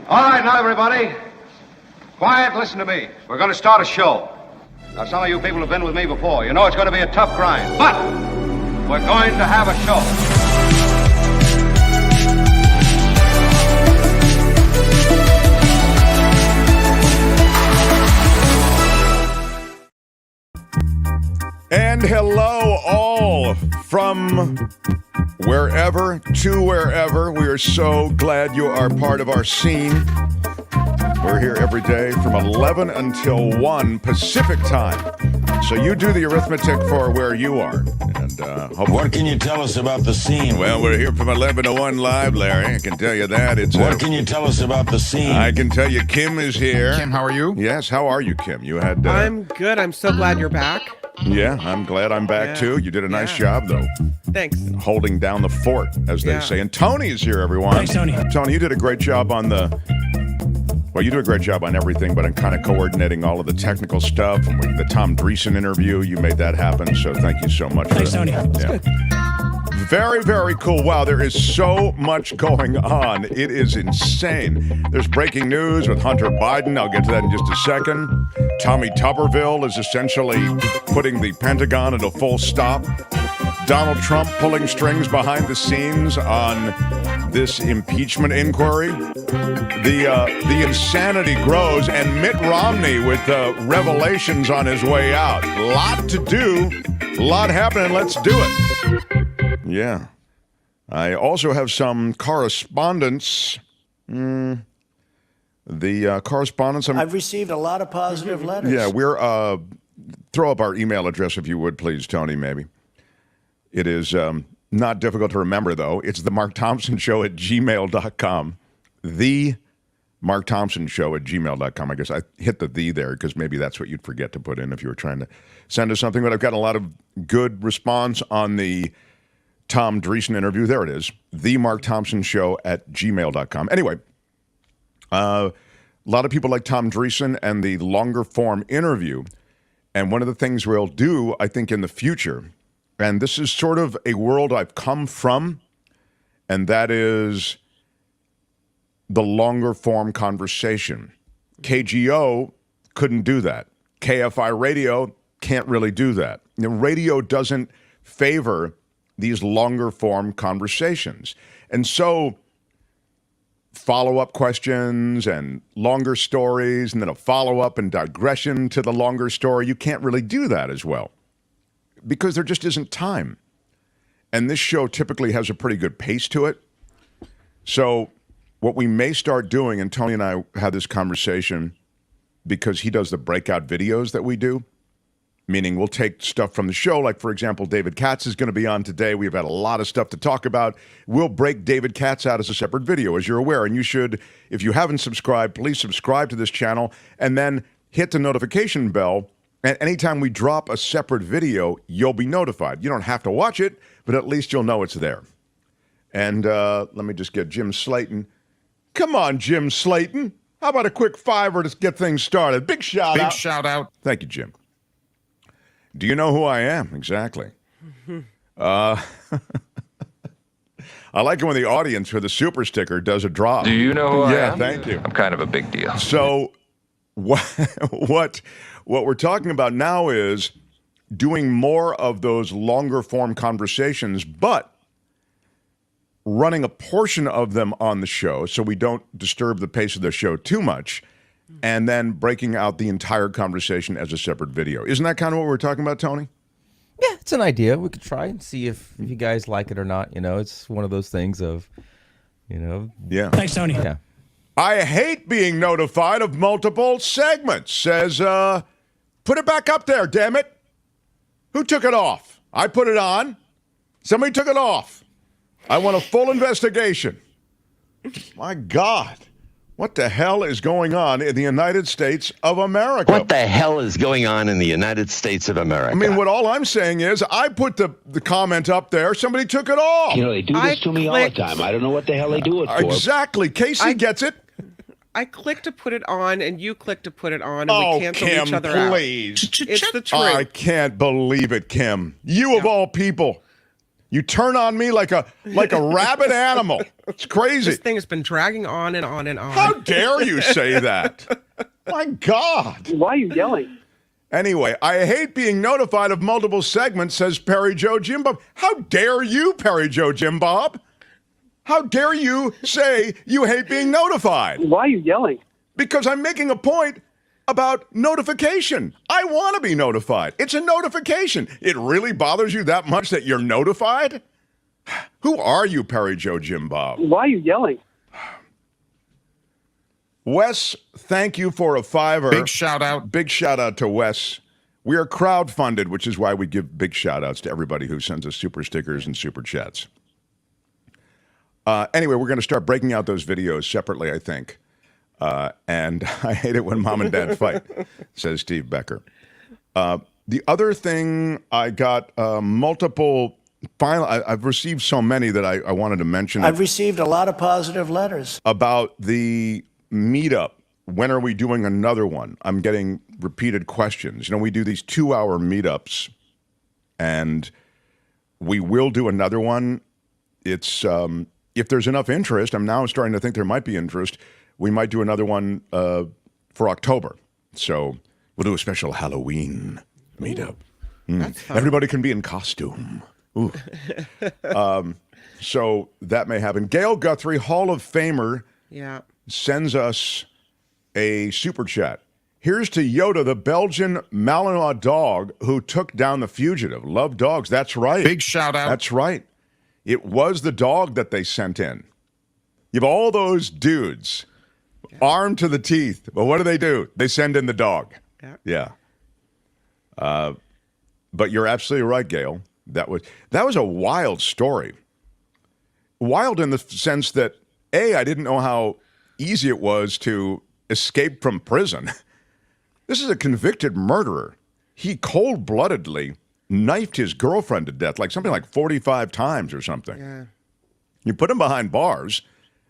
All right, now, everybody. Quiet, listen to me. We're going to start a show. Now, some of you people have been with me before. You know it's going to be a tough grind. But we're going to have a show. And hello, all from wherever to wherever. We are so glad you are part of our scene. We're here every day from 11 until 1 Pacific time. So you do the arithmetic for where you are. And what can you tell us about the scene? Well, we're here from 11 to 1 live, Larry. I can tell you that. What can you tell us about the scene? I can tell you Kim is here. Kim, how are you? Yes, how are you, Kim? You had... I'm good. I'm so glad you're back. Yeah, I'm glad I'm back, too. You did a nice job, though. Thanks. Holding down the fort, as they say. And Tony is here, everyone. Thanks, Tony. Tony, you did a great job on the... Well, you do a great job on everything, but I'm kind of coordinating all of the technical stuff. And the Tom Dreesen interview, you made that happen, so thank you so much. Thanks, Tony. Yeah. Very, very cool. Wow, there is so much going on. It is insane. There's breaking news with Hunter Biden. I'll get to that in just a second. Tommy Tuberville is essentially putting the Pentagon at a full stop. Donald Trump pulling strings behind the scenes on this impeachment inquiry. The insanity grows, and Mitt Romney with revelations on his way out. A lot to do, a lot happening. Let's do it. Yeah. I also have some correspondence. The correspondence. I've received a lot of positive letters. Yeah, we're throw up our email address if you would, please, Tony, maybe. It is not difficult to remember, though. It's the Mark Thompson Show at gmail.com. The Mark Thompson Show at gmail.com. I guess I hit the there because maybe that's what you'd forget to put in if you were trying to send us something. But I've gotten a lot of good response on the Tom Dreesen interview. There it is. The Mark Thompson Show at gmail.com. Anyway, a lot of people like Tom Dreesen and the longer form interview. And one of the things we'll do, I think, in the future, and this is sort of a world I've come from, and that is the longer form conversation. KGO couldn't do that. KFI radio can't really do that. You know, radio doesn't favor these longer form conversations. And so follow-up questions and longer stories and then a follow-up and digression to the longer story, you can't really do that as well because there just isn't time. And this show typically has a pretty good pace to it. So what we may start doing, and Tony and I had this conversation because he does the breakout videos that we do, meaning we'll take stuff from the show. Like, for example, David Katz is going to be on today. We've had a lot of stuff to talk about. We'll break David Katz out as a separate video, as you're aware. And you should, if you haven't subscribed, please subscribe to this channel and then hit the notification bell. And anytime we drop a separate video, you'll be notified. You don't have to watch it, but at least you'll know it's there. And let me just get Jim Slayton. Come on, Jim Slayton. How about a quick $5 to get things started? Big shout out. Big shout out. Thank you, Jim. Do you know who I am? Exactly. I like it when the audience for the super sticker does a drop. Do you know who I am? Yeah, thank you. I'm kind of a big deal. So what we're talking about now is doing more of those longer form conversations, but running a portion of them on the show so we don't disturb the pace of the show too much, and then breaking out the entire conversation as a separate video. Isn't that kind of what we're talking about, Tony? Yeah, it's an idea. We could try and see if you guys like it or not. You know, it's one of those things of, you know. Yeah. Thanks, Tony. Yeah. I hate being notified of multiple segments. Says, put it back up there, damn it. Who took it off? I put it on. Somebody took it off. I want a full investigation. My God. What the hell is going on in the United States of America? What the hell is going on in the United States of America? I mean, what all I'm saying is I put the comment up there. Somebody took it off. You know, they do this to me all the time. I don't know what the hell they do it for. Exactly. Casey gets it. I clicked to put it on, and you clicked to put it on, and we cancel Kim, each other please. out. It's the truth. I can't believe it, Kim. You of all people. You turn on me like a rabid animal. It's crazy. This thing has been dragging on and on and on. How dare you say that? My God. Why are you yelling? Anyway, I hate being notified of multiple segments, says Perry Joe Jim Bob. How dare you, Perry Joe Jim Bob? How dare you say you hate being notified? Why are you yelling? Because I'm making a point about notification. I want to be notified. It's a notification. It really bothers you that much that you're notified? Who are you, Perry Joe Jim Bob? Why are you yelling? Wes, thank you for a $5. Big shout out. Big shout out to Wes. We are crowdfunded, which is why we give big shout outs to everybody who sends us super stickers and super chats. Anyway, we're going to start breaking out those videos separately, I think. And I hate it when mom and dad fight, says Steve Becker. The other thing, I got multiple I've received so many that I wanted to mention. I've received a lot of positive letters. About the meetup. When are we doing another one? I'm getting repeated questions. You know, we do these 2-hour meetups, and we will do another one. It's if there's enough interest, I'm now starting to think there might be interest, we might do another one for October. So we'll do a special Halloween meetup. Everybody can be in costume. Ooh. So that may happen. Gail Guthrie, Hall of Famer, sends us a super chat. Here's to Yoda, the Belgian Malinois dog who took down the fugitive. Love dogs. That's right. Big shout out. That's right. It was the dog that they sent in. You have all those dudes armed to the teeth. But what do? They send in the dog. Yeah. But you're absolutely right, Gail. That was a wild story. Wild in the sense that, A, I didn't know how easy it was to escape from prison. This is a convicted murderer. He cold-bloodedly knifed his girlfriend to death, something like 45 times or something. Yeah. You put him behind bars,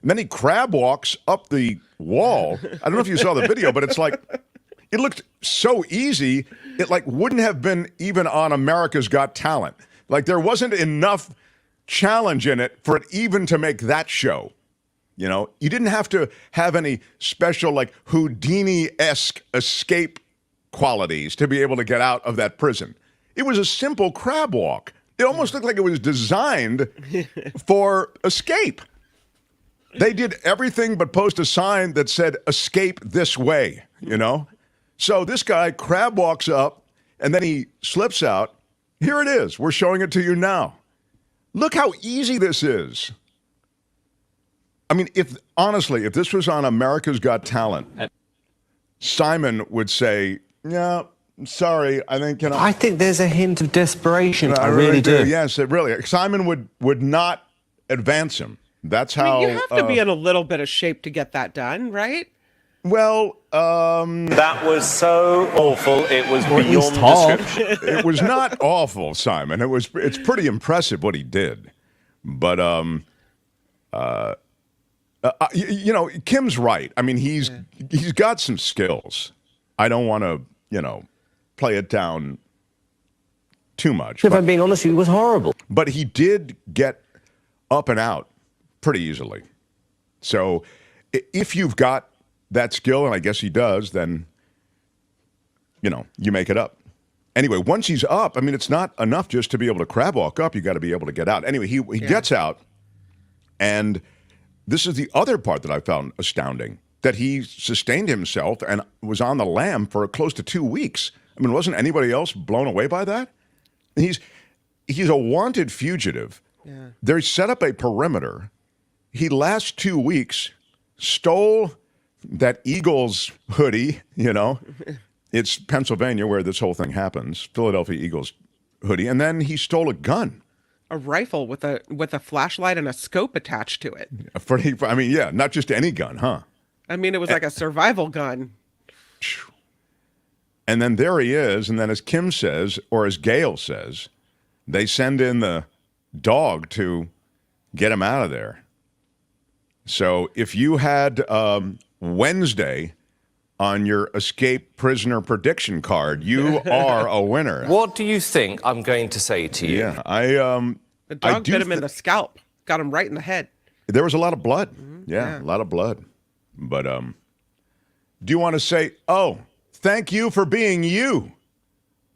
and then he crab walks up the wall. I don't know if you saw the video, but it's it looked so easy, it wouldn't have been even on America's Got Talent. There wasn't enough challenge in it for it even to make that show. You know, you didn't have to have any special Houdini-esque escape qualities to be able to get out of that prison. It was a simple crab walk. It almost looked like it was designed for escape. They did everything but post a sign that said, escape this way, you know? So this guy crab walks up, and then he slips out. Here it is. We're showing it to you now. Look how easy this is. I mean, if this was on America's Got Talent, Simon would say, yeah, sorry, I think, I think there's a hint of desperation. I really do. Yes, Simon would not advance him. That's how. You have to be in a little bit of shape to get that done, right? Well, that was so awful. It was beyond description. It was not awful, Simon. It's pretty impressive what he did. But Kim's right. I mean, he's got some skills. I don't want to, play it down too much. If I'm being honest, it was horrible. But he did get up and out pretty easily. So if you've got that skill, and I guess he does, then, you make it up. Anyway, once he's up, I mean, it's not enough just to be able to crab walk up. You got to be able to get out. Anyway, he gets out, and this is the other part that I found astounding, that he sustained himself and was on the lam for close to 2 weeks. I mean, wasn't anybody else blown away by that? He's a wanted fugitive. Yeah. They set up a perimeter. He last 2 weeks stole that Eagles hoodie, It's Pennsylvania where this whole thing happens, Philadelphia Eagles hoodie, and then he stole a gun. A rifle with a flashlight and a scope attached to it. Not just any gun, huh? I mean, it was like a survival gun. And then there he is, and then as Kim says, or as Gail says, they send in the dog to get him out of there. So if you had Wednesday on your escape prisoner prediction card, you are a winner. What do you think I'm going to say to you? Yeah, The dog bit him in the scalp, got him right in the head. There was a lot of blood. Yeah, a lot of blood. But do you want to say, oh, thank you for being you?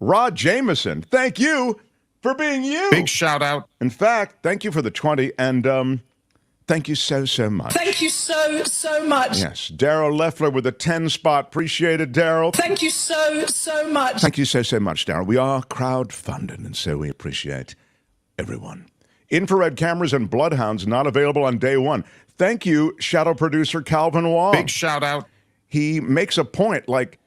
Rod Jameson, thank you for being you. Big shout out. In fact, thank you for the 20, and thank you so much. Thank you so much. Yes, Daryl Leffler with a 10 spot. Appreciate it, Daryl. Thank you so much. Thank you so much, Daryl. We are crowdfunded, and so we appreciate everyone. Infrared cameras and bloodhounds not available on day one. Thank you, shadow producer Calvin Wong. Big shout out. He makes a point like,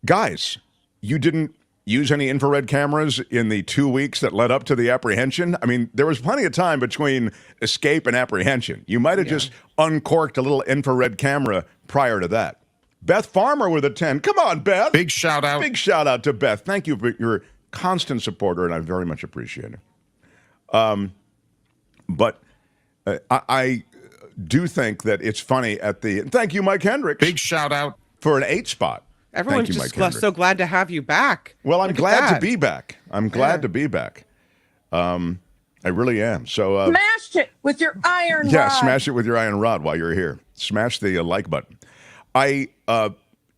guys, you didn't use any infrared cameras in the 2 weeks that led up to the apprehension? I mean, there was plenty of time between escape and apprehension. You might have just uncorked a little infrared camera prior to that. Beth Farmer with a 10. Come on, Beth. Big shout out. Big shout out to Beth. Thank you for your constant supporter, and I very much appreciate it. But I do think that it's funny at the... Thank you, Mike Hendricks. Big shout out. For an 8 spot. Everyone's just so glad to have you back. Well, I'm glad to be back. I'm glad to be back. I really am. So Smashed it with your iron rod. Yeah, smash it with your iron rod while you're here. Smash the like button. I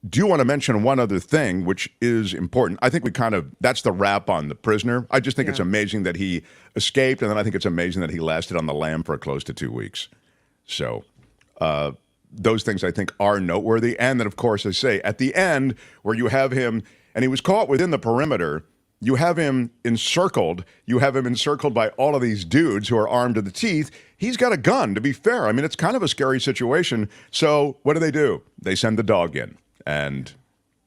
do want to mention one other thing, which is important. I think that's the wrap on the prisoner. I just think it's amazing that he escaped, and then I think it's amazing that he lasted on the lam for close to 2 weeks. So those things I think are noteworthy. And then, of course, I say at the end where you have him, and he was caught within the perimeter, you have him encircled. You have him encircled by all of these dudes who are armed to the teeth. He's got a gun, to be fair. I mean, it's kind of a scary situation. So what do? They send the dog in, and,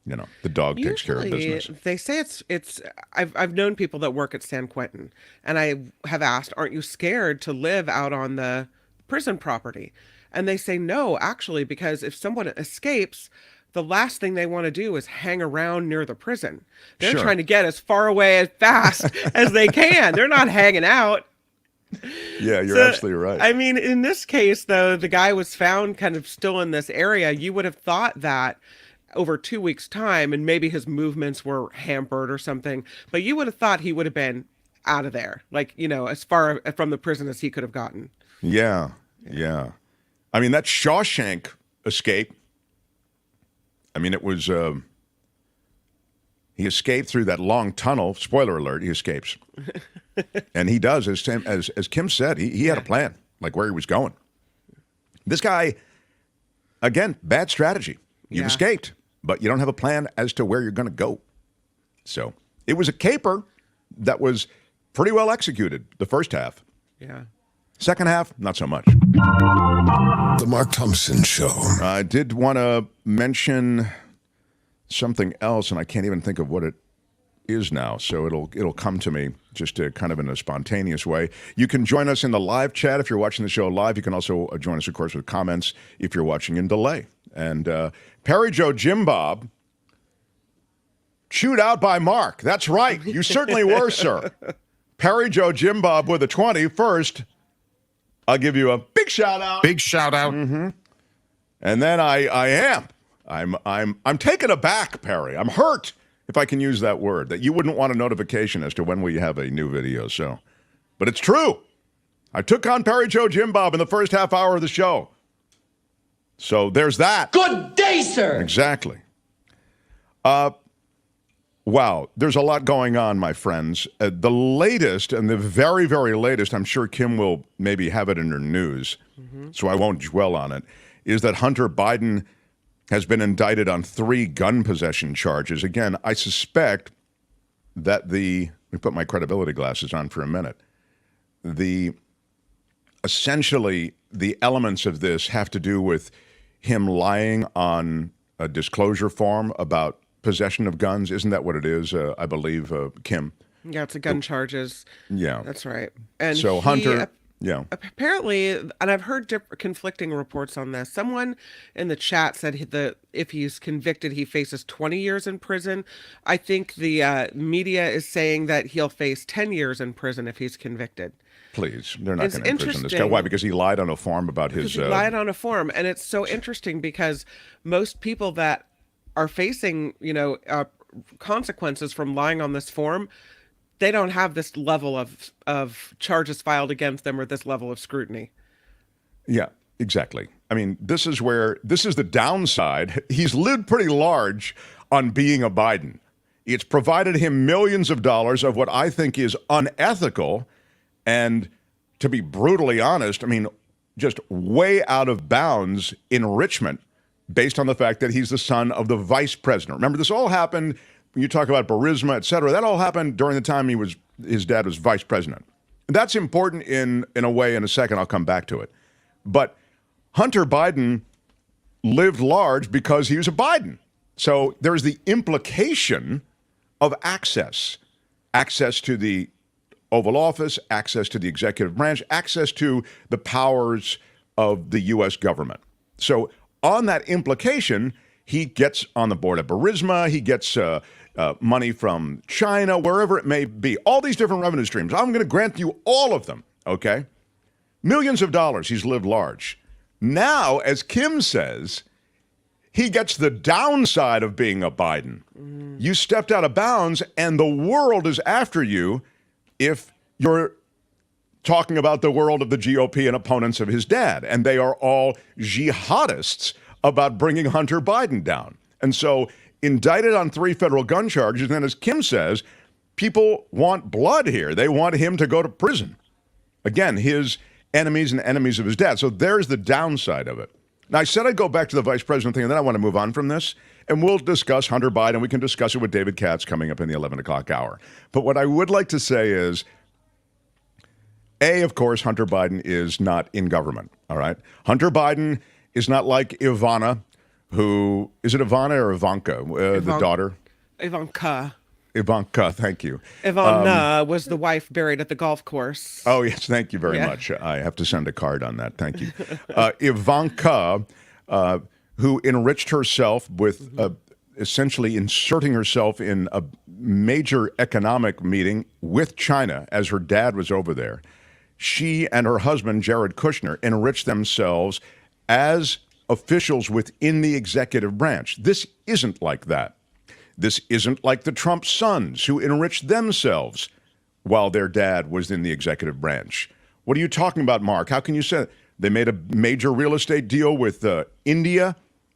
the dog takes care of business. They say it's. I've known people that work at San Quentin, and I have asked, aren't you scared to live out on the prison property? And they say no, actually, because if someone escapes, the last thing they want to do is hang around near the prison. They're trying to get as far away as fast as they can. They're not hanging out. Yeah, you're absolutely right. I mean, in this case, though, the guy was found kind of still in this area. You would have thought that over 2 weeks' time, and maybe his movements were hampered or something, but you would have thought he would have been out of there, like, as far from the prison as he could have gotten. Yeah. I mean, that Shawshank escape, I mean, it was, he escaped through that long tunnel. Spoiler alert, he escapes. And he does, as Kim said, he had a plan, like where he was going. This guy, again, bad strategy. You've escaped, but you don't have a plan as to where you're going to go. So it was a caper that was pretty well executed the first half. Yeah. Second half, not so much. The Mark Thompson Show. I did want to mention something else, and I can't even think of what it is now, so it'll come to me just kind of in a spontaneous way. You can join us in the live chat if you're watching the show live. You can also join us, of course, with comments if you're watching in delay. And Perry Joe Jim Bob, chewed out by Mark. That's right. You certainly were, sir. Perry Joe Jim Bob with a 20. First, I'll give you a big shout out. Big shout out. Mm-hmm. And then I'm taken aback, Perry. I'm hurt, if I can use that word, that you wouldn't want a notification as to when we have a new video. So, but it's true. I took on Perry Joe Jim Bob in the first half hour of the show. So there's that. Good day, sir. Exactly. Wow, there's a lot going on, my friends. The latest, and the very, very latest, I'm sure Kim will maybe have it in her news, so I won't dwell on it, is that Hunter Biden has been indicted on 3 gun possession charges. Again, I suspect that let me put my credibility glasses on for a minute. Essentially, the elements of this have to do with him lying on a disclosure form about possession of guns. Isn't that what it is? I believe, Kim. Yeah, it's a gun charges. Yeah. That's right. And so Hunter, apparently, and I've heard conflicting reports on this. Someone in the chat said if he's convicted, he faces 20 years in prison. I think the media is saying that he'll face 10 years in prison if he's convicted. Please, they're not going to imprison this guy. Why? Because he lied on a form about his... He lied on a form, and it's so interesting because most people that are facing, consequences from lying on this form they don't have this level of charges filed against them or this level of scrutiny. Yeah, exactly. I mean, this is the downside. He's lived pretty large on being a Biden. It's provided him millions of dollars of what I think is unethical and, to be brutally honest, I mean, just way out of bounds enrichment based on the fact that he's the son of the vice president. Remember, this all happened when you talk about Burisma, et cetera. That all happened during the time his dad was vice president. And that's important in a way. In a second, I'll come back to it. But Hunter Biden lived large because he was a Biden. So there's the implication of access to the Oval Office, access to the executive branch, access to the powers of the U.S. government. So on that implication, he gets on the board of Burisma, he gets money from China, wherever it may be, all these different revenue streams. I'm going to grant you all of them, okay? Millions of dollars, he's lived large. Now, as Kim says, he gets the downside of being a Biden. You stepped out of bounds, and the world is after you if you're talking about the world of the GOP and opponents of his dad. And they are all jihadists about bringing Hunter Biden down. And so indicted on 3 federal gun charges. And then, as Kim says, people want blood here. They want him to go to prison. Again, his enemies and enemies of his dad. So there's the downside of it. Now, I said I'd go back to the vice president thing, and then I want to move on from this. And we'll discuss Hunter Biden. We can discuss it with David Katz coming up in the 11 o'clock hour. But what I would like to say is, A, of course, Hunter Biden is not in government, all right? Hunter Biden is not like Ivana, who, is it Ivana or Ivanka, the daughter? Ivanka, thank you. Ivana was the wife buried at the golf course. Oh, yes, thank you very much. I have to send a card on that. Thank you. Ivanka, who enriched herself with essentially inserting herself in a major economic meeting with China as her dad was over there. She and her husband, Jared Kushner, enriched themselves as officials within the executive branch. This isn't like that. This isn't like the Trump sons who enriched themselves while their dad was in the executive branch. What are you talking about, Mark? How can you say that? They made a major real estate deal with India.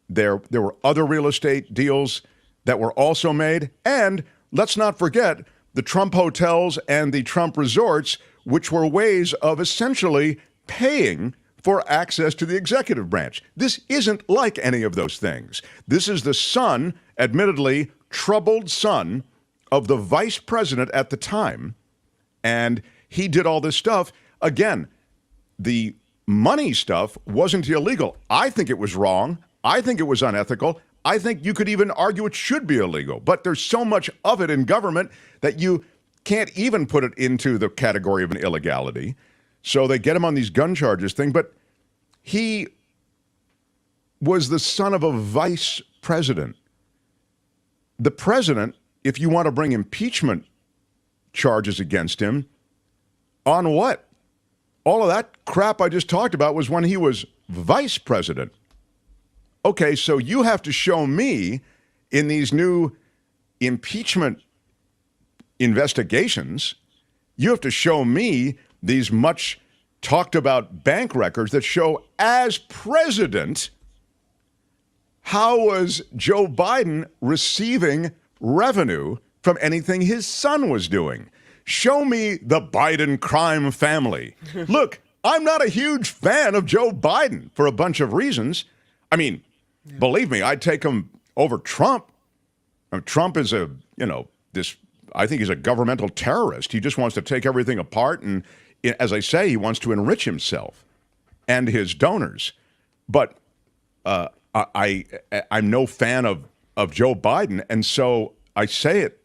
There were other real estate deals that were also made. And let's not forget the Trump hotels and the Trump resorts, which were ways of essentially paying for access to the executive branch. This isn't like any of those things. This is the son, admittedly troubled son, of the vice president at the time. And he did all this stuff. Again, the money stuff wasn't illegal. I think it was wrong. I think it was unethical. I think you could even argue it should be illegal. But there's so much of it in government that you can't even put it into the category of an illegality. So they get him on these gun charges thing. But he was the son of a vice president. The president, if you want to bring impeachment charges against him, on what? All of that crap I just talked about was when he was vice president. Okay, so you have to show me in these new impeachment investigations, you have to show me these much talked about bank records that show as president, how was Joe Biden receiving revenue from anything his son was doing? Show me the Biden crime family. Look, I'm not a huge fan of Joe Biden for a bunch of reasons. I mean, believe me, I'd take him over Trump. I mean, Trump is I think he's a governmental terrorist. He just wants to take everything apart. And as I say, he wants to enrich himself and his donors. But I'm no fan of Joe Biden. And so I say it,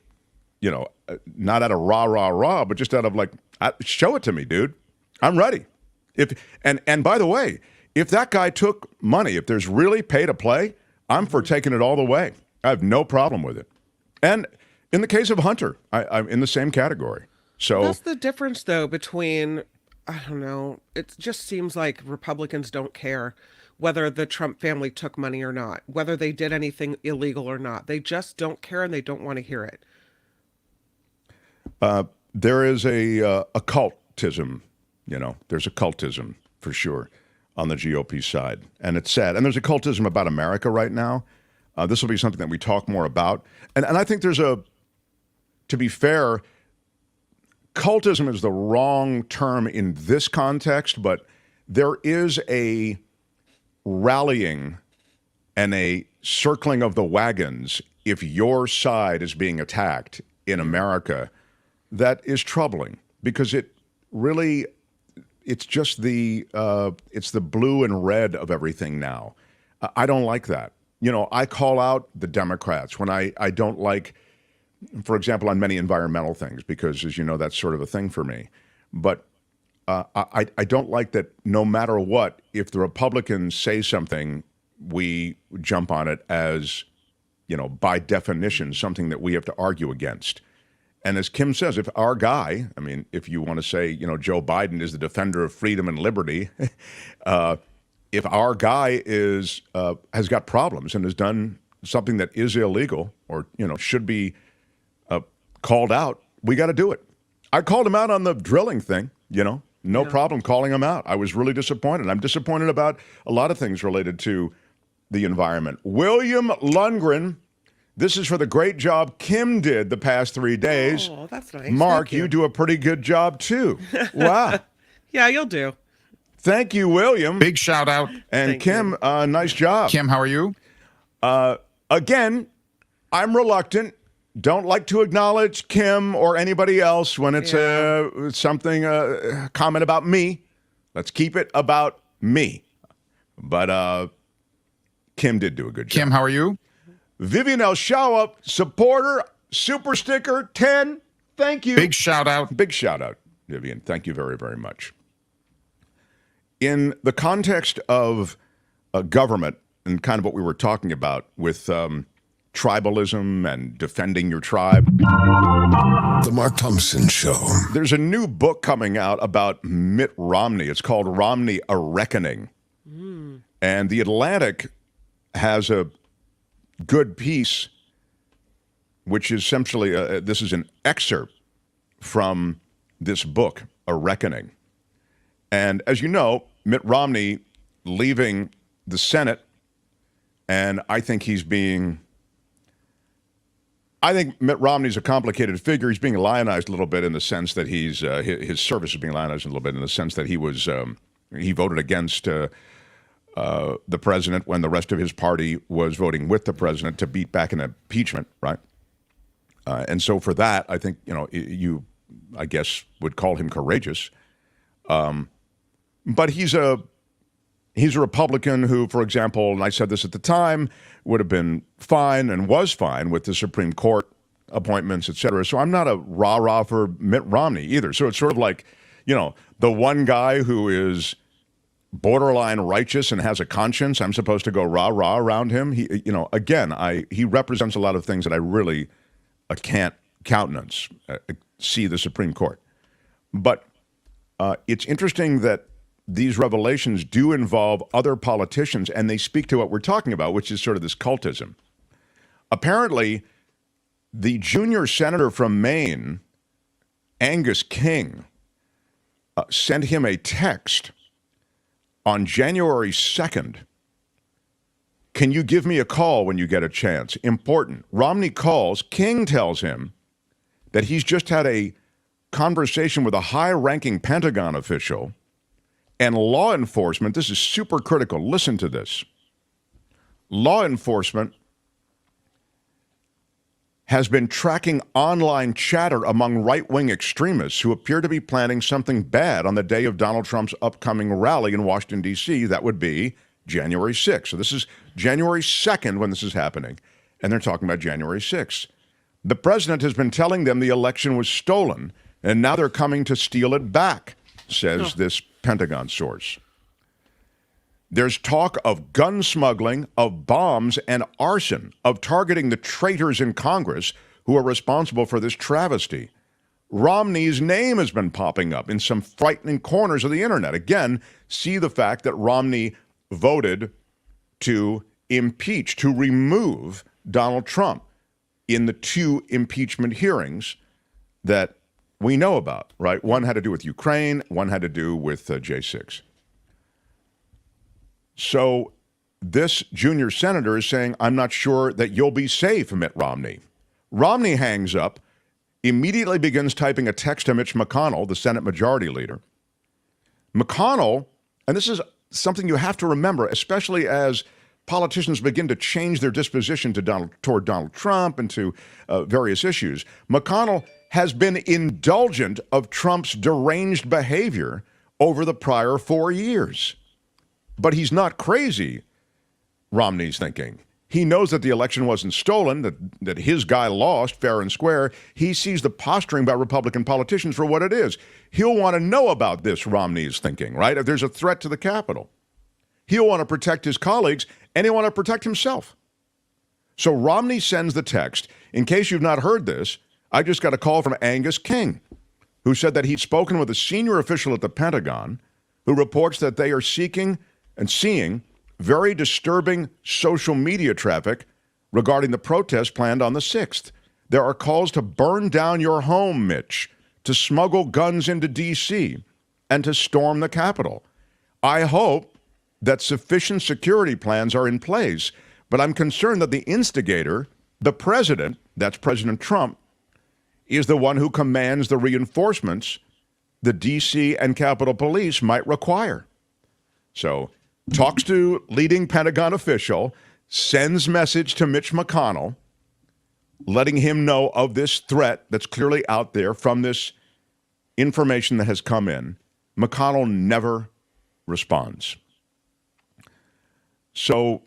not out of rah, but just out of show it to me, dude. I'm ready. And by the way, if that guy took money, if there's really pay to play, I'm for taking it all the way. I have no problem with it. And in the case of Hunter, I'm in the same category. So that's the difference, though, between, I don't know, it just seems like Republicans don't care whether the Trump family took money or not, whether they did anything illegal or not. They just don't care and they don't want to hear it. there is a cultism, there's a cultism for sure on the GOP side. And it's sad. And there's a cultism about America right now. This will be something that we talk more about. And I think to be fair, cultism is the wrong term in this context, but there is a rallying and a circling of the wagons if your side is being attacked in America that is troubling, because it's just it's the blue and red of everything now. I don't like that. I call out the Democrats when I don't like, for example, on many environmental things, because as you know, that's sort of a thing for me. But I don't like that no matter what, if the Republicans say something, we jump on it as, by definition, something that we have to argue against. And as Kim says, if our guy, if you want to say, Joe Biden is the defender of freedom and liberty, if our guy has got problems and has done something that is illegal or, should be called out, we got to do it. I called him out on the drilling thing, no problem calling him out. I was really disappointed. I'm disappointed about a lot of things related to the environment. William Lundgren, this is for the great job Kim did the past 3 days. Oh, that's nice. Mark, you do a pretty good job too. Wow. Yeah, you'll do. Thank you, William. Big shout out. And Thank Kim, nice job. Kim, how are you? Again, I'm reluctant. Don't like to acknowledge Kim or anybody else when it's something, comment about me. Let's keep it about me. But Kim did do a good job. Kim, how are you? Vivian L. Shawa, supporter, super sticker, 10. Thank you. Big shout out. Big shout out, Vivian. Thank you very, very much. In the context of government and kind of what we were talking about with tribalism and defending your tribe. The Mark Thompson Show. There's a new book coming out about Mitt Romney. It's called Romney, A Reckoning. And The Atlantic has a good piece, which is essentially, this is an excerpt from this book, A Reckoning. And as you know, Mitt Romney leaving the Senate, and I think Mitt Romney's a complicated figure. He's being lionized a little bit in the sense that his service is being lionized a little bit in the sense that he voted against the president when the rest of his party was voting with the president to beat back an impeachment, right? And so for that, I think, you, I guess, would call him courageous. But he's a Republican who, for example, and I said this at the time, would have been fine and was fine with the Supreme Court appointments, et cetera. So I'm not a rah-rah for Mitt Romney either. So it's sort of like, the one guy who is borderline righteous and has a conscience, I'm supposed to go rah-rah around him. He represents a lot of things that I really can't countenance, see the Supreme Court. But it's interesting that these revelations do involve other politicians, and they speak to what we're talking about, which is sort of this cultism. Apparently, the junior senator from Maine, Angus King, sent him a text on January 2nd. Can you give me a call when you get a chance? Important. Romney calls. King tells him that he's just had a conversation with a high-ranking Pentagon official and law enforcement. This is super critical. Listen to this. Law enforcement has been tracking online chatter among right-wing extremists who appear to be planning something bad on the day of Donald Trump's upcoming rally in Washington, D.C. That would be January 6th. So this is January 2nd when this is happening, and they're talking about January 6th. The president has been telling them the election was stolen, and now they're coming to steal it back, says this Pentagon source. There's talk of gun smuggling, of bombs and arson, of targeting the traitors in Congress who are responsible for this travesty. Romney's name has been popping up in some frightening corners of the internet. Again, see the fact that Romney voted to impeach, to remove Donald Trump in the 2 impeachment hearings that we know about, right? One had to do with Ukraine, one had to do with J6. So this junior senator is saying, I'm not sure that you'll be safe, Mitt Romney. Romney hangs up, immediately begins typing a text to Mitch McConnell, the Senate Majority Leader. McConnell, and this is something you have to remember, especially as politicians begin to change their disposition toward Donald Trump and to various issues. McConnell has been indulgent of Trump's deranged behavior over the prior 4 years. But he's not crazy, Romney's thinking. He knows that the election wasn't stolen, that his guy lost fair and square. He sees the posturing by Republican politicians for what it is. He'll want to know about this, Romney's thinking, right? If there's a threat to the Capitol. He'll want to protect his colleagues, and he'll want to protect himself. So Romney sends the text. In case you've not heard this, I just got a call from Angus King, who said that he'd spoken with a senior official at the Pentagon who reports that they are seeking and seeing very disturbing social media traffic regarding the protest planned on the 6th. There are calls to burn down your home, Mitch, to smuggle guns into D.C., and to storm the Capitol. I hope that sufficient security plans are in place, but I'm concerned that the instigator, the president, that's President Trump, is the one who commands the reinforcements the D.C. and Capitol Police might require. So, talks to leading Pentagon official, sends message to Mitch McConnell, letting him know of this threat that's clearly out there from this information that has come in. McConnell never responds. So,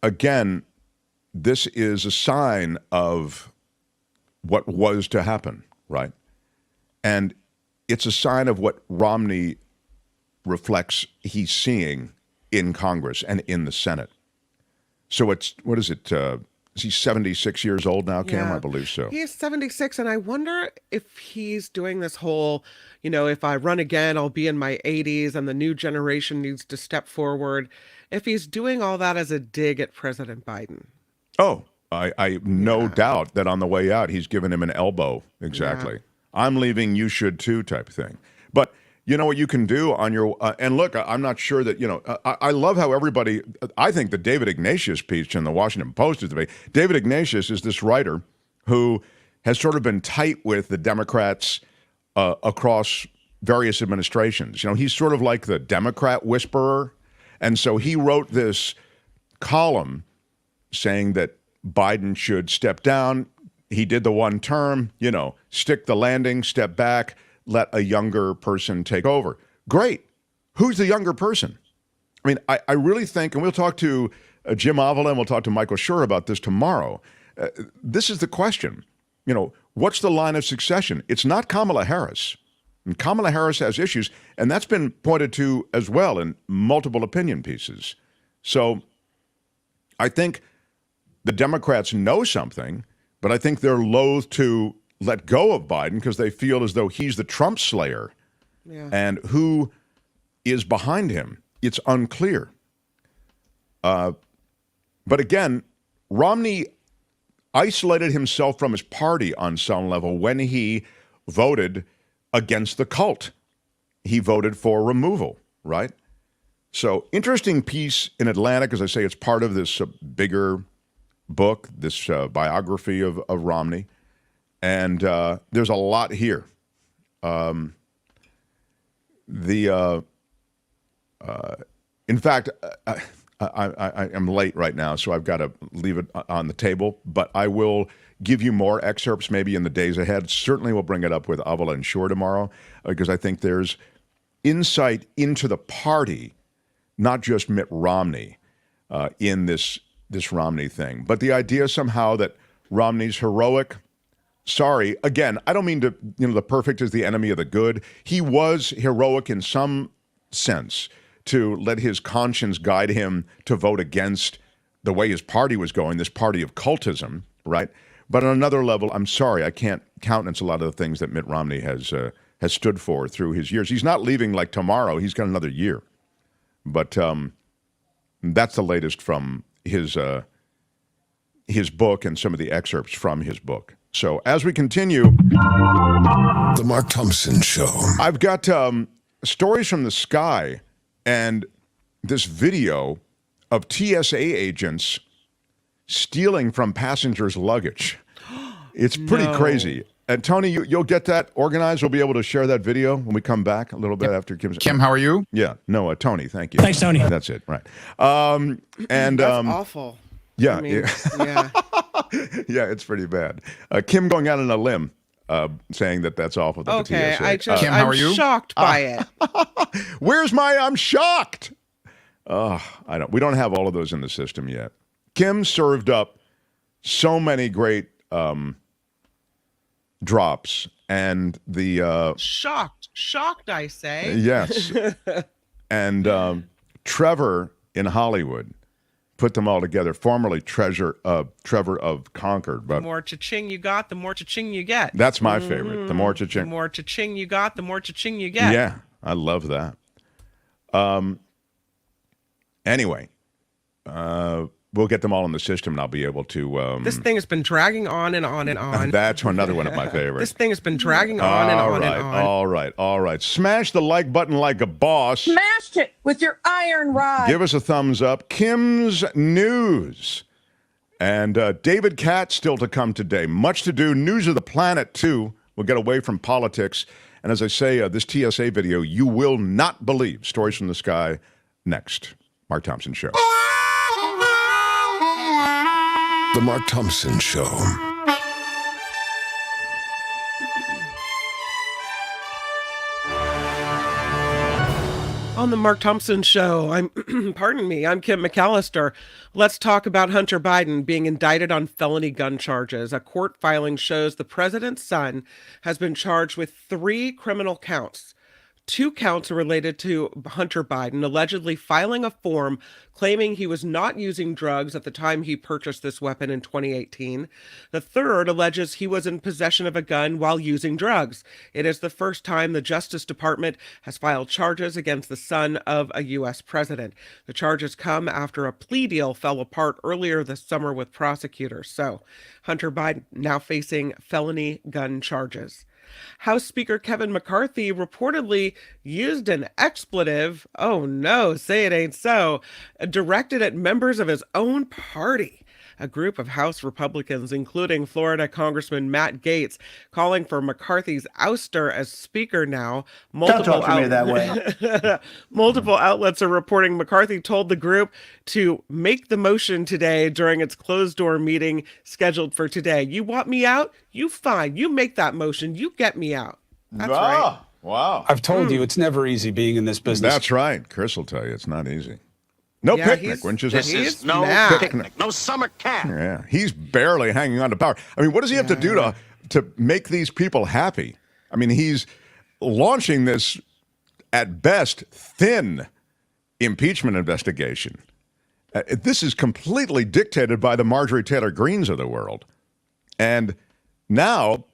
again, this is a sign of what was to happen, right? And it's a sign of what Romney reflects he's seeing in Congress and in the Senate. So it's, what is it? Is he 76 years old now, Cam? Yeah. I believe so. He is 76, and I wonder if he's doing this whole, if I run again, I'll be in my 80s, and the new generation needs to step forward. If he's doing all that as a dig at President Biden. Oh, I no doubt that on the way out, he's given him an elbow. Exactly. Yeah. I'm leaving, you should too, type thing. But you know what you can do on your, and look, I'm not sure that, I love how everybody, I think the David Ignatius piece in the Washington Post is the way. David Ignatius is this writer who has sort of been tight with the Democrats across various administrations. He's sort of like the Democrat whisperer. And so he wrote this column saying that Biden should step down. He did the one term, stick the landing, step back, let a younger person take over. Great. Who's the younger person? I mean, I really think, and we'll talk to Jim Avila and we'll talk to Michael Schur about this tomorrow. This is the question. What's the line of succession? It's not Kamala Harris. And Kamala Harris has issues, and that's been pointed to as well in multiple opinion pieces. So I think the Democrats know something, but I think they're loath to let go of Biden because they feel as though he's the Trump slayer. Yeah. And who is behind him? It's unclear. But again, Romney isolated himself from his party on some level when he voted against the cult. He voted for removal, right? So interesting piece in Atlantic, as I say, it's part of this bigger book, this biography of Romney. And there's a lot here. In fact, I am late right now, so I've got to leave it on the table. But I will give you more excerpts maybe in the days ahead. Certainly we'll bring it up with Avila and Schur tomorrow, because I think there's insight into the party, not just Mitt Romney, in this Romney thing. But the idea somehow that Romney's heroic. Sorry, again, I don't mean to, the perfect is the enemy of the good. He was heroic in some sense to let his conscience guide him to vote against the way his party was going, this party of cultism, right? But on another level, I'm sorry, I can't countenance a lot of the things that Mitt Romney has stood for through his years. He's not leaving like tomorrow. He's got another year. But that's the latest from his book and some of the excerpts from his book. So as we continue, The Mark Thompson Show. I've got stories from the sky and this video of TSA agents stealing from passengers' luggage. It's pretty crazy. And Tony, you'll get that organized. We'll be able to share that video when we come back a little bit after Kim's. Kim, how are you? Yeah, no, Tony, thank you. Thanks, Tony. That's it, right. And That's awful. Yeah, I mean, yeah. Yeah, it's pretty bad. Kim going out on a limb, saying that's awful. That okay, the TSA. Kim, how are you? I'm shocked by it. Where's my? I'm shocked. We don't have all of those in the system yet. Kim served up so many great drops, and the shocked, I say. Yes, and Trevor in Hollywood put them all together. Formerly Trevor of Concord, but the more cha-ching you got, the more cha-ching you get. That's my favorite. The more cha-ching. The more cha-ching you got, the more cha-ching you get. Yeah, I love that. Anyway, we'll get them all in the system, and I'll be able to. This thing has been dragging on and on and on. That's another one of my favorites. This thing has been dragging on and on and on. All right. Smash the like button like a boss. Smashed it with your iron rod. Give us a thumbs up. Kim's News. And David Katz still to come today. Much to do. News of the planet, too. We'll get away from politics. And as I say, this TSA video, you will not believe. Stories from the sky next. Mark Thompson Show. The Mark Thompson Show. On the Mark Thompson Show, I'm Kim McAllister. Let's talk about Hunter Biden being indicted on felony gun charges. A court filing shows the president's son has been charged with 3 criminal counts. 2 counts are related to Hunter Biden allegedly filing a form claiming he was not using drugs at the time he purchased this weapon in 2018. The third alleges he was in possession of a gun while using drugs. It is the first time the Justice Department has filed charges against the son of a U.S. president. The charges come after a plea deal fell apart earlier this summer with prosecutors. So, Hunter Biden now facing felony gun charges. House Speaker Kevin McCarthy reportedly used an expletive, oh no, say it ain't so, directed at members of his own party. A group of House Republicans, including Florida Congressman Matt Gaetz, calling for McCarthy's ouster as Speaker now. Don't talk to me that way. Multiple outlets are reporting McCarthy told the group to make the motion today during its closed-door meeting scheduled for today. You want me out? You fine. You make that motion. You get me out. That's right. Wow. I've told you it's never easy being in this business. That's right. Chris will tell you it's not easy. No picnic, wouldn't you say? This is no picnic, no summer camp. Yeah, he's barely hanging on to power. I mean, what does he have to do to make these people happy? I mean, he's launching this, at best, thin impeachment investigation. This is completely dictated by the Marjorie Taylor Greens of the world. And now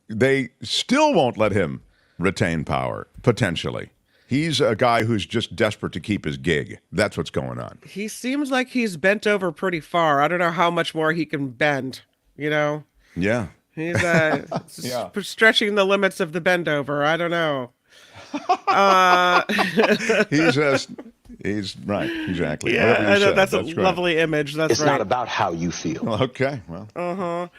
they still won't let him retain power, potentially. He's a guy who's just desperate to keep his gig. That's what's going on. He seems like he's bent over pretty far. I don't know how much more he can bend, you know? Yeah. He's stretching the limits of the bend over. I don't know. He's right. Exactly. Yeah, I know, that's a great. lovely image. That's it's right. not about how you feel. Okay. Well.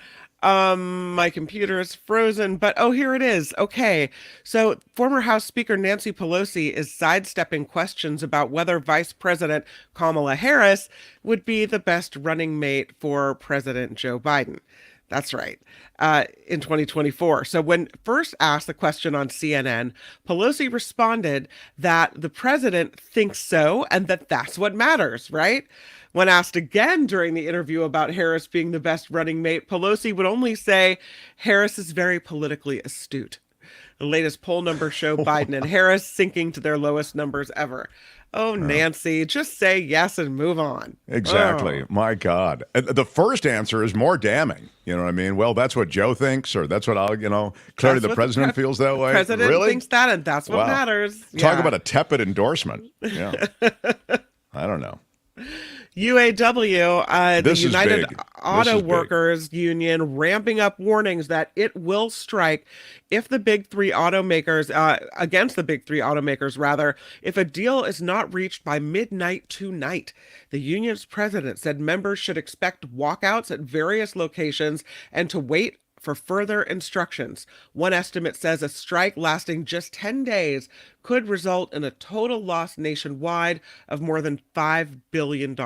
My computer is frozen, but here it is. Okay. So former House Speaker Nancy Pelosi is sidestepping questions about whether Vice President Kamala Harris would be the best running mate for President Joe Biden. That's right. In 2024. So when first asked the question on CNN, Pelosi responded that the president thinks so and that that's what matters, right? When asked again during the interview about Harris being the best running mate, Pelosi would only say, Harris is very politically astute. The latest poll numbers show Biden and Harris sinking to their lowest numbers ever. Oh, Nancy, just say yes and move on. Exactly. My God. The first answer is more damning. You know what I mean? Well, that's what Joe thinks, or that's what clearly the president feels that way. The president really? thinks that, and that's what matters. Talk about a tepid endorsement. Yeah. I don't know. UAW, the United auto workers union ramping up warnings that it will strike if the big three automakers, against the big three automakers, rather, if a deal is not reached by midnight tonight. The union's president said members should expect walkouts at various locations and to wait for further instructions. One estimate says a strike lasting just 10 days could result in a total loss nationwide of more than $5 billion.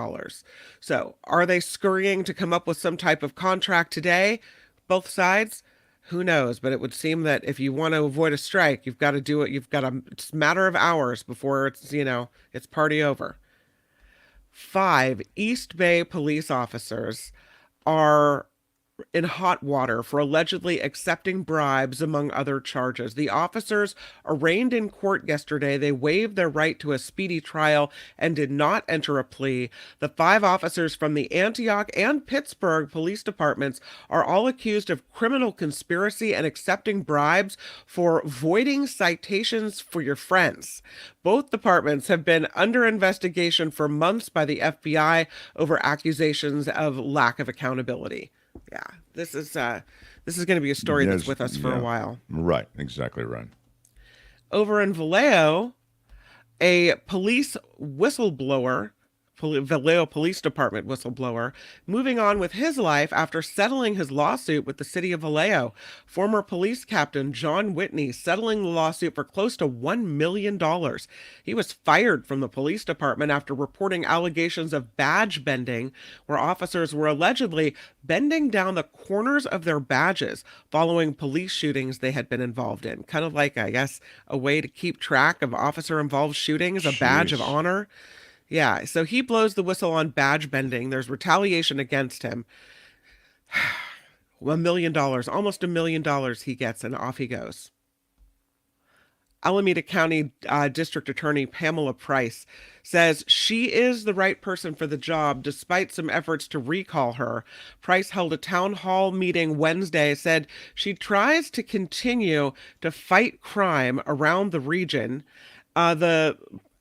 So, are they scurrying to come up with some type of contract today? Both sides? Who knows? But it would seem that if you want to avoid a strike, you've got to do it. It's a matter of hours before it's party over. 5 East Bay police officers are in hot water for allegedly accepting bribes, among other charges. The officers arraigned in court yesterday. They waived their right to a speedy trial and did not enter a plea. The 5 officers from the Antioch and Pittsburgh police departments are all accused of criminal conspiracy and accepting bribes for voiding citations for your friends. Both departments have been under investigation for months by the FBI over accusations of lack of accountability. Yeah, this is going to be a story that's with us for a while. Right, exactly right. Over in Vallejo, a police whistleblower, Vallejo Police Department whistleblower, moving on with his life after settling his lawsuit with the city of Vallejo. Former police captain John Whitney settling the lawsuit for close to $1 million. He was fired from the police department after reporting allegations of badge bending, where officers were allegedly bending down the corners of their badges following police shootings they had been involved in. Kind of like, I guess, a way to keep track of officer-involved shootings, a badge of honor. Yeah, so he blows the whistle on badge bending. There's retaliation against him. $1 million, almost $1 million he gets, and off he goes. Alameda County District Attorney Pamela Price says she is the right person for the job despite some efforts to recall her. Price held a town hall meeting Wednesday, said she tries to continue to fight crime around the region.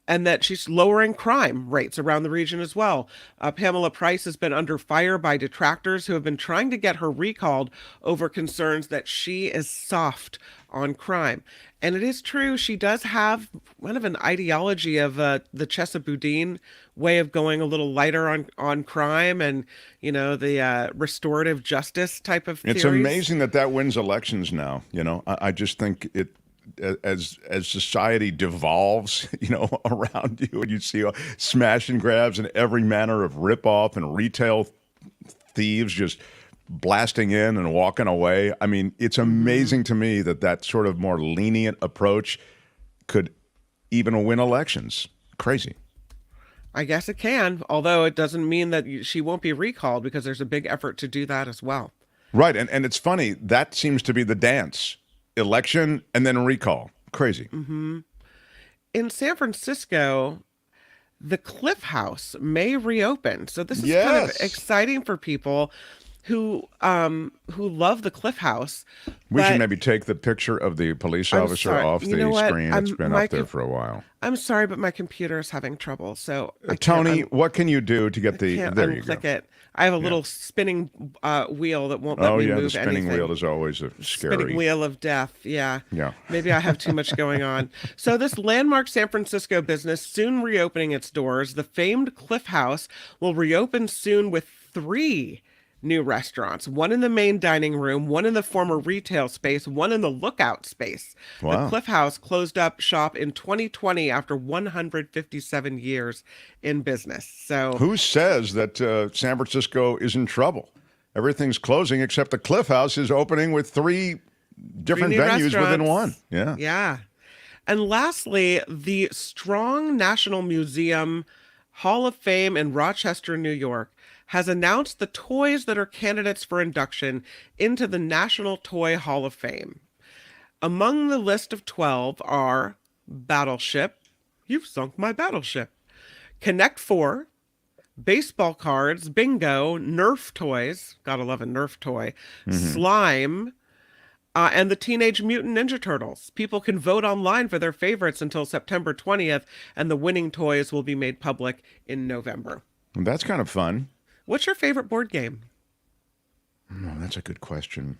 And that she's lowering crime rates around the region as well. Pamela Price has been under fire by detractors who have been trying to get her recalled over concerns that she is soft on crime. And it is true, she does have kind of an ideology of the Chesa Boudin way of going a little lighter on crime and, the restorative justice type of theories. It's amazing that wins elections now. I just think as society devolves, around you, and you see smash and grabs and every manner of ripoff and retail thieves just blasting in and walking away. I mean, it's amazing to me that sort of more lenient approach could even win elections. Crazy. I guess it can, although it doesn't mean that she won't be recalled because there's a big effort to do that as well. Right, and it's funny, that seems to be the dance. Election and then recall. Crazy. Mm-hmm. In San Francisco, the Cliff House may reopen. So this is kind of exciting for people who love the Cliff House. We should maybe take the picture of the police officer off the screen. It's been up there for a while. I'm sorry, but my computer is having trouble. So Tony, what can you do to get the? There you go. It. I have a little spinning wheel that won't let me move anything. The spinning wheel is always a scary. Spinning wheel of death, yeah. Yeah. Maybe I have too much going on. So this landmark San Francisco business soon reopening its doors. The famed Cliff House will reopen soon with 3 new restaurants, one in the main dining room, one in the former retail space, one in the lookout space. Wow. The Cliff House closed up shop in 2020 after 157 years in business. So who says that San Francisco is in trouble? Everything's closing except the Cliff House is opening with 3 different venues within one. Yeah. Yeah. And lastly, the Strong National Museum Hall of Fame in Rochester, New York, has announced the toys that are candidates for induction into the National Toy Hall of Fame. Among the list of 12 are Battleship, You've Sunk My Battleship, Connect 4, baseball cards, bingo, Nerf toys, gotta love a Nerf toy, slime, and the Teenage Mutant Ninja Turtles. People can vote online for their favorites until September 20th, and the winning toys will be made public in November. That's kind of fun. What's your favorite board game? Oh, that's a good question.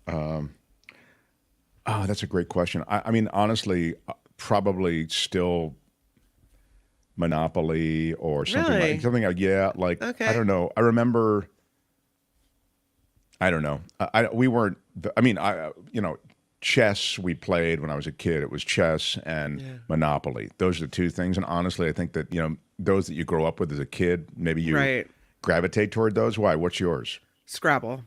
That's a great question. I mean, honestly, probably still Monopoly or something Really? like something. Yeah, like Okay. I don't know. I remember. I don't know. We weren't. I mean, chess we played when I was a kid. It was chess and Monopoly. Those are the two things. And honestly, I think that those that you grow up with as a kid, maybe you gravitate toward those. Why? What's yours? Scrabble.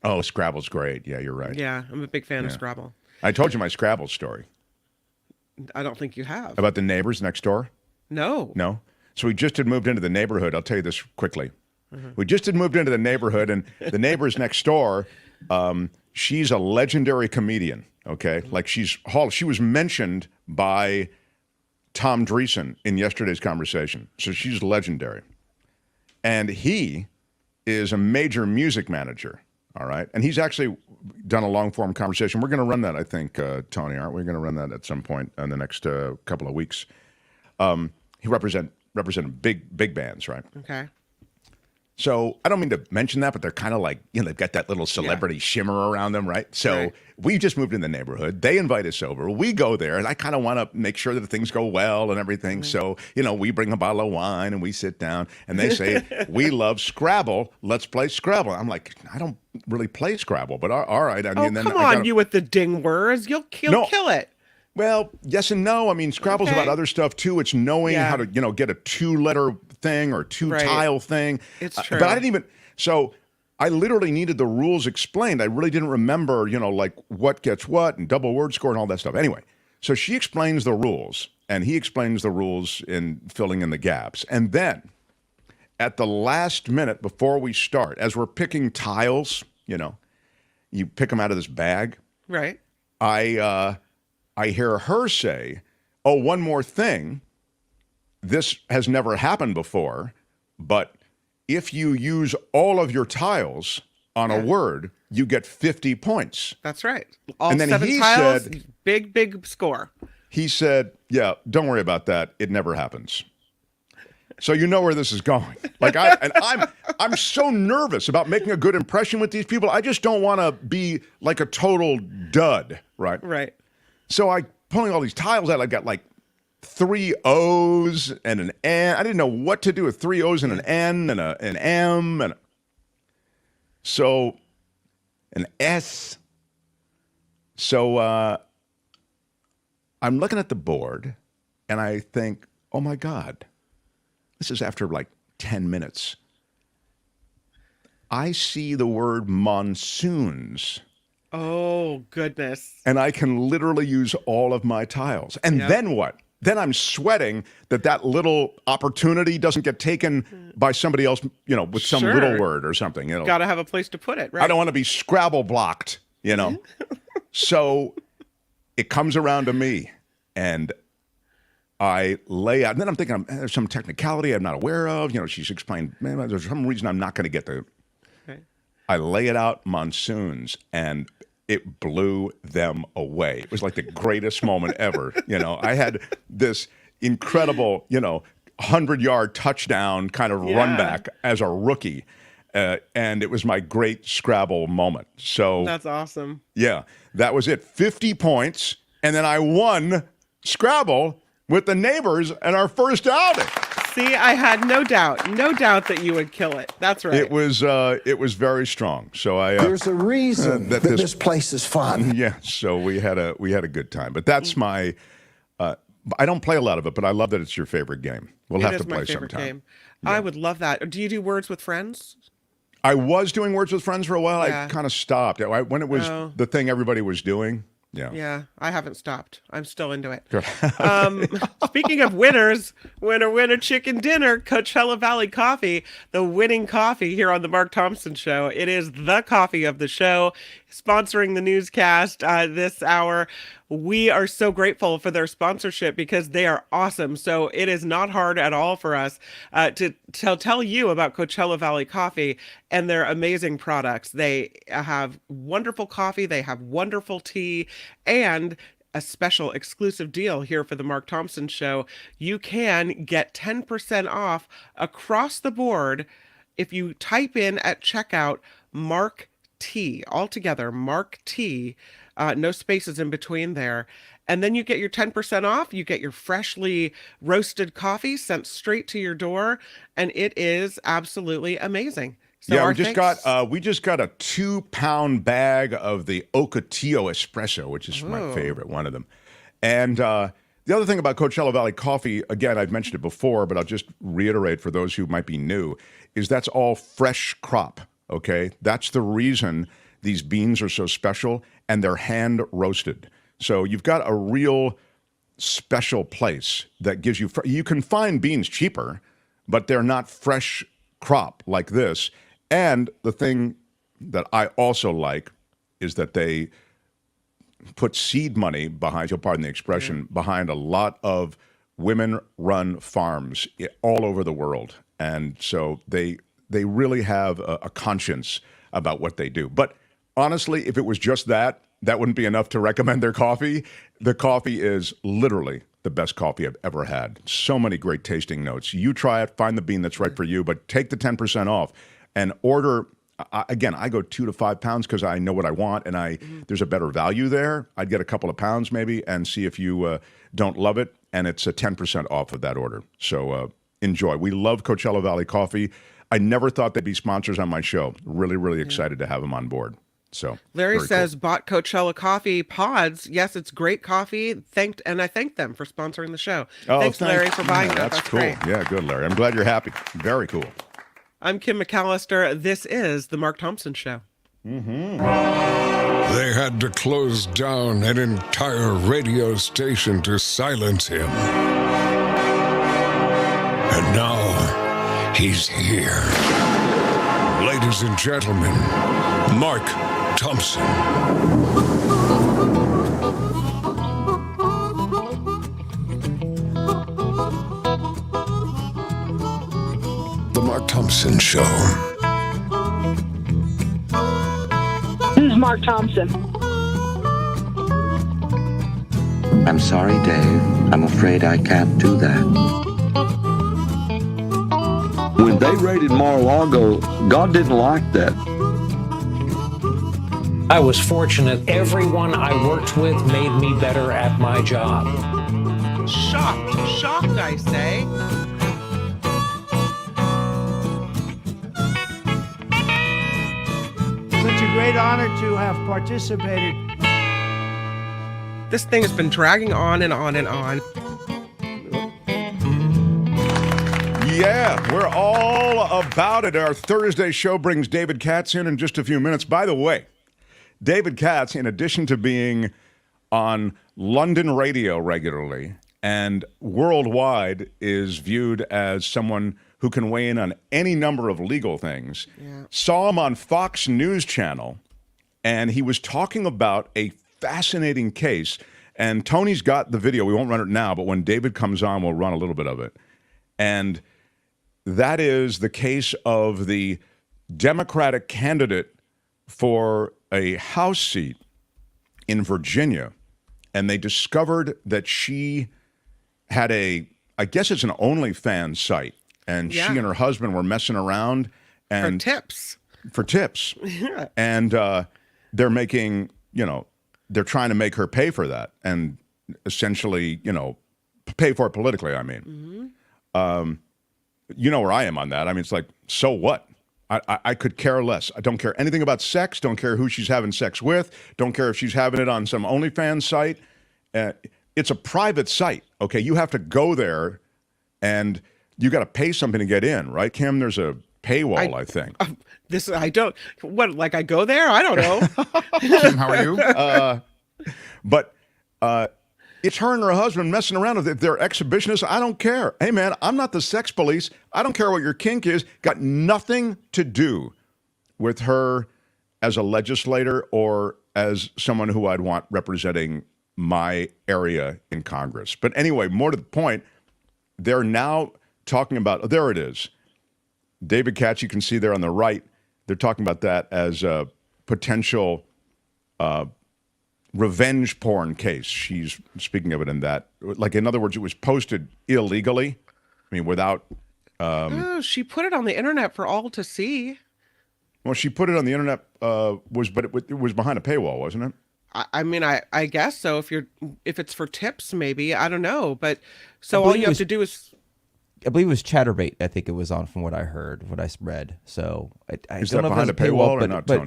Oh, Scrabble's great. Yeah, you're right. Yeah, I'm a big fan of Scrabble. I told you my Scrabble story. I don't think you have. About the neighbors next door? No. No? So we just had moved into the neighborhood. I'll tell you this quickly. We just had moved into the neighborhood, and the neighbors next door, she's a legendary comedian, okay? Like she was mentioned by Tom Dreesen in yesterday's conversation. So she's legendary. And he is a major music manager, all right? And he's actually done a long-form conversation. We're going to run that, I think, Tony, aren't we going to run that at some point in the next couple of weeks? He represented big bands, right? Okay. So I don't mean to mention that, but they're kind of like, they've got that little celebrity shimmer around them, right? So we just moved in the neighborhood. They invite us over. We go there, and I kind of want to make sure that things go well and everything. So, we bring a bottle of wine, and we sit down, and they say, we love Scrabble. Let's play Scrabble. I'm like, I don't really play Scrabble, but all right. I mean, come on, you with the ding words. You'll kill it. Well, yes and no. I mean, Scrabble's about other stuff, too. It's knowing how to, get a two-letter thing or two-tile thing. It's true. But I didn't even... So I literally needed the rules explained. I really didn't remember, like what gets what and double word score and all that stuff. Anyway, so she explains the rules, and he explains the rules in filling in the gaps. And then, at the last minute before we start, as we're picking tiles, you pick them out of this bag. Right. I hear her say, oh, one more thing. This has never happened before, but if you use all of your tiles on a word, you get 50 points. That's right. All and then 7 he tiles, said, big score. He said, yeah, don't worry about that. It never happens. So you know where this is going. I'm so nervous about making a good impression with these people. I just don't want to be like a total dud, right? Right. So I pulling all these tiles out. I got like 3 O's and an N. I didn't know what to do with 3 O's and an N and an M and so an S. So I'm looking at the board and I think, oh my God, this is after like 10 minutes. I see the word monsoons. Oh, goodness. And I can literally use all of my tiles. And then what? Then I'm sweating that little opportunity doesn't get taken by somebody else, with some little word or something. Got to have a place to put it, right? I don't want to be Scrabble blocked, So it comes around to me and I lay out. And then I'm thinking there's some technicality I'm not aware of. She's explained, man, there's some reason I'm not going to get the... I lay it out, monsoons, and it blew them away. It was like the greatest moment ever. I had this incredible, 100-yard touchdown kind of run back as a rookie. And it was my great Scrabble moment. So that's awesome. Yeah, that was it. 50 points. And then I won Scrabble with the neighbors in our first outing. See, I had no doubt that you would kill it. That's right. It was very strong. So there's a reason that this place is fun. Yeah. So we had a good time. But that's my. I don't play a lot of it, but I love that it's your favorite game. We'll have to play sometime. Game. Yeah. I would love that. Do you do Words with Friends? I was doing Words with Friends for a while. I kind of stopped when it was the thing everybody was doing. Yeah, I haven't stopped. I'm still into it. Speaking of winners, winner, chicken dinner, Coachella Valley Coffee, the winning coffee here on the Mark Thompson Show. It is the coffee of the show, sponsoring the newscast this hour. We are so grateful for their sponsorship because they are awesome. So it is not hard at all for us to tell you about Coachella Valley Coffee and their amazing products. They have wonderful coffee. They have wonderful tea and a special exclusive deal here for the Mark Thompson Show. You can get 10% off across the board if you type in at checkout Mark T, altogether, Mark T, no spaces in between there, and then you get your 10% off. You get your freshly roasted coffee sent straight to your door, and it is absolutely amazing. So yeah, we just got a 2-pound bag of the Ocotillo espresso, which is my favorite, one of them. And the other thing about Coachella Valley coffee, again, I've mentioned it before, but I'll just reiterate for those who might be new, is that's all fresh crop, okay? That's the reason these beans are so special, and they're hand roasted. So you've got a real special place that gives you, you can find beans cheaper, but they're not fresh crop like this. And the thing that I also like is that they put seed money behind, you'll pardon the expression, behind a lot of women-run farms all over the world. And so they really have a conscience about what they do. But honestly, if it was just that wouldn't be enough to recommend their coffee. The coffee is literally the best coffee I've ever had. So many great tasting notes. You try it, find the bean that's right for you, but take the 10% off and order. Again, I go 2 to 5 pounds because I know what I want, and there's a better value there. I'd get a couple of pounds maybe and see if you don't love it, and it's a 10% off of that order. So enjoy. We love Coachella Valley coffee. I never thought they'd be sponsors on my show. Really, really excited to have them on board. So Larry says, bought Coachella coffee pods. Yes, it's great coffee. And I thank them for sponsoring the show. Thanks, Larry, for buying that. That's cool. Great. Yeah, good, Larry. I'm glad you're happy. Very cool. I'm Kim McAllister. This is The Mark Thompson Show. They had to close down an entire radio station to silence him. And now he's here. Ladies and gentlemen, Mark Thompson. The Mark Thompson Show. This is Mark Thompson. I'm sorry, Dave. I'm afraid I can't do that. When they raided Mar-a-Lago, God didn't like that. I was fortunate. Everyone I worked with made me better at my job. Shocked, I say. Such a great honor to have participated. This thing has been dragging on and on and on. Yeah, we're all about it. Our Thursday show brings David Katz in just a few minutes. By the way, David Katz, in addition to being on London radio regularly and worldwide, is viewed as someone who can weigh in on any number of legal things. Yeah. Saw him on Fox News Channel, and he was talking about a fascinating case. And Tony's got the video. We won't run it now, but when David comes on, we'll run a little bit of it. And that is the case of the Democratic candidate for a House seat in Virginia. And they discovered that she had I guess it's an OnlyFans site. And she and her husband were messing around. And For tips. Yeah. And they're making, they're trying to make her pay for that. And essentially, pay for it politically, I mean. Mm-hmm. You know where I am on that. I mean, it's like, so what? I could care less. I don't care anything about sex. Don't care who she's having sex with. Don't care if she's having it on some OnlyFans site. It's a private site, okay? You have to go there, and you got to pay something to get in, right, Kim? There's a paywall, I think. I go there? I don't know. Kim, how are you? But it's her and her husband messing around with it. They're exhibitionists. I don't care. Hey, man, I'm not the sex police. I don't care what your kink is. Got nothing to do with her as a legislator or as someone who I'd want representing my area in Congress. But anyway, more to the point, they're now talking about, there it is. David Katz, you can see there on the right, they're talking about that as a potential revenge porn case. She's speaking of it in that, like, in other words, it was posted illegally. I mean, without She put it on the internet for all to see. Well, she put it on the internet, but it was behind a paywall, wasn't it? I mean, I guess so. If it's for tips, maybe, I don't know. But so all you have to do is, I believe it was Chatterbait. I think it was on, from what I heard, what I read. So I is don't that know behind if a it's paywall but, or not, but,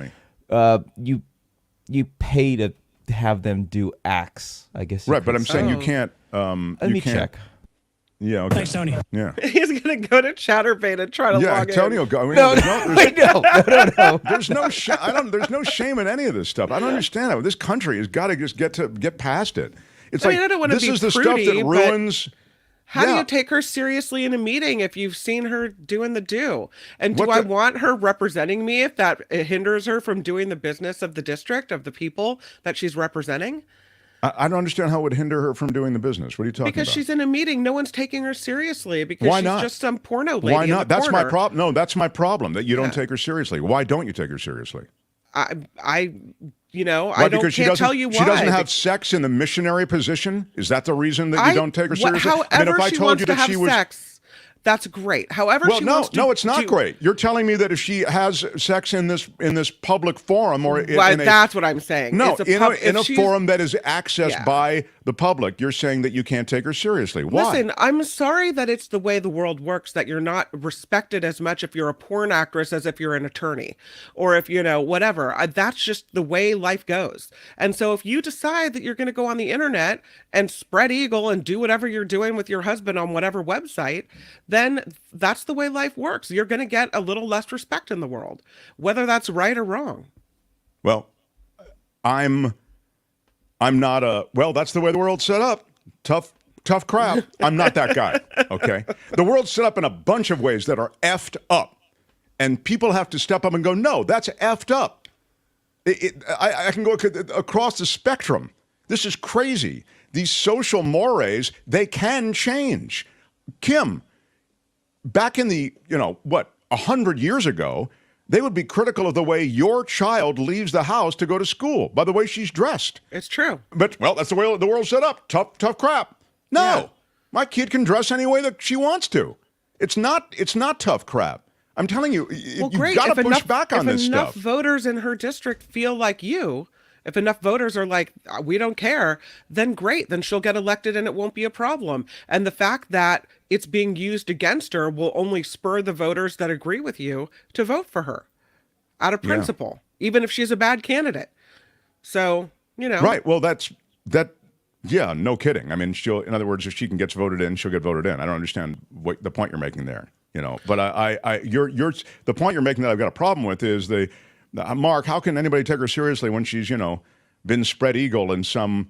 Tony? You pay to have them do acts, I guess. Right, but I'm saying you can't. Let me check. Yeah. Okay. Thanks, Tony. Yeah. He's gonna go to Chatterbait and try to log in. Tony will go. I mean, No. There's no there's no shame in any of this stuff. I don't understand it. This country has got to just get past it. It's I don't want to this be is the prudy, stuff that ruins. How do you take her seriously in a meeting if you've seen her doing the do? And do I want her representing me if that hinders her from doing the business of the district, of the people that she's representing? I don't understand how it would hinder her from doing the business. What are you talking about? Because she's in a meeting. No one's taking her seriously because Why she's not? just some porno lady. Why not? In the That's my corner. problem. No, that's my problem, that you don't take her seriously. Why don't you take her seriously? I Why? can't tell you why. She doesn't have sex in the missionary position? Is that the reason that you don't take her seriously? However, if I she told wants you to that have she was sex, that's great. However, well, she no, wants to it's not great. You're telling me that if she has sex in this public forum or that's what I'm saying. No, it's in a forum that is accessed by the public, you're saying that you can't take her seriously. Why? Listen, I'm sorry that it's the way the world works, that you're not respected as much if you're a porn actress as if you're an attorney or if, whatever. That's just the way life goes. And so if you decide that you're going to go on the internet and spread eagle and do whatever you're doing with your husband on whatever website, then that's the way life works. You're going to get a little less respect in the world, whether that's right or wrong. Well, I'm not that's the way the world's set up. Tough crap. I'm not that guy, okay? The world's set up in a bunch of ways that are effed up. And people have to step up and go, no, that's effed up. I can go across the spectrum. This is crazy. These social mores, they can change. Kim, back in the, 100 years ago, they would be critical of the way your child leaves the house to go to school, by the way she's dressed. It's true. But, that's the way the world's set up. Tough crap. No, my kid can dress any way that she wants to. It's not tough crap. I'm telling you, you've got to push back on this stuff. If enough voters in her district feel like you, if enough voters are like, we don't care, then great, then she'll get elected and it won't be a problem. And the fact that it's being used against her will only spur the voters that agree with you to vote for her out of principle, even if she's a bad candidate. So, Right. Well, yeah, no kidding. I mean, in other words, if she gets voted in, she'll get voted in. I don't understand what the point you're making there, but the point you're making that I've got a problem with is Mark, how can anybody take her seriously when she's, been spread eagle in some,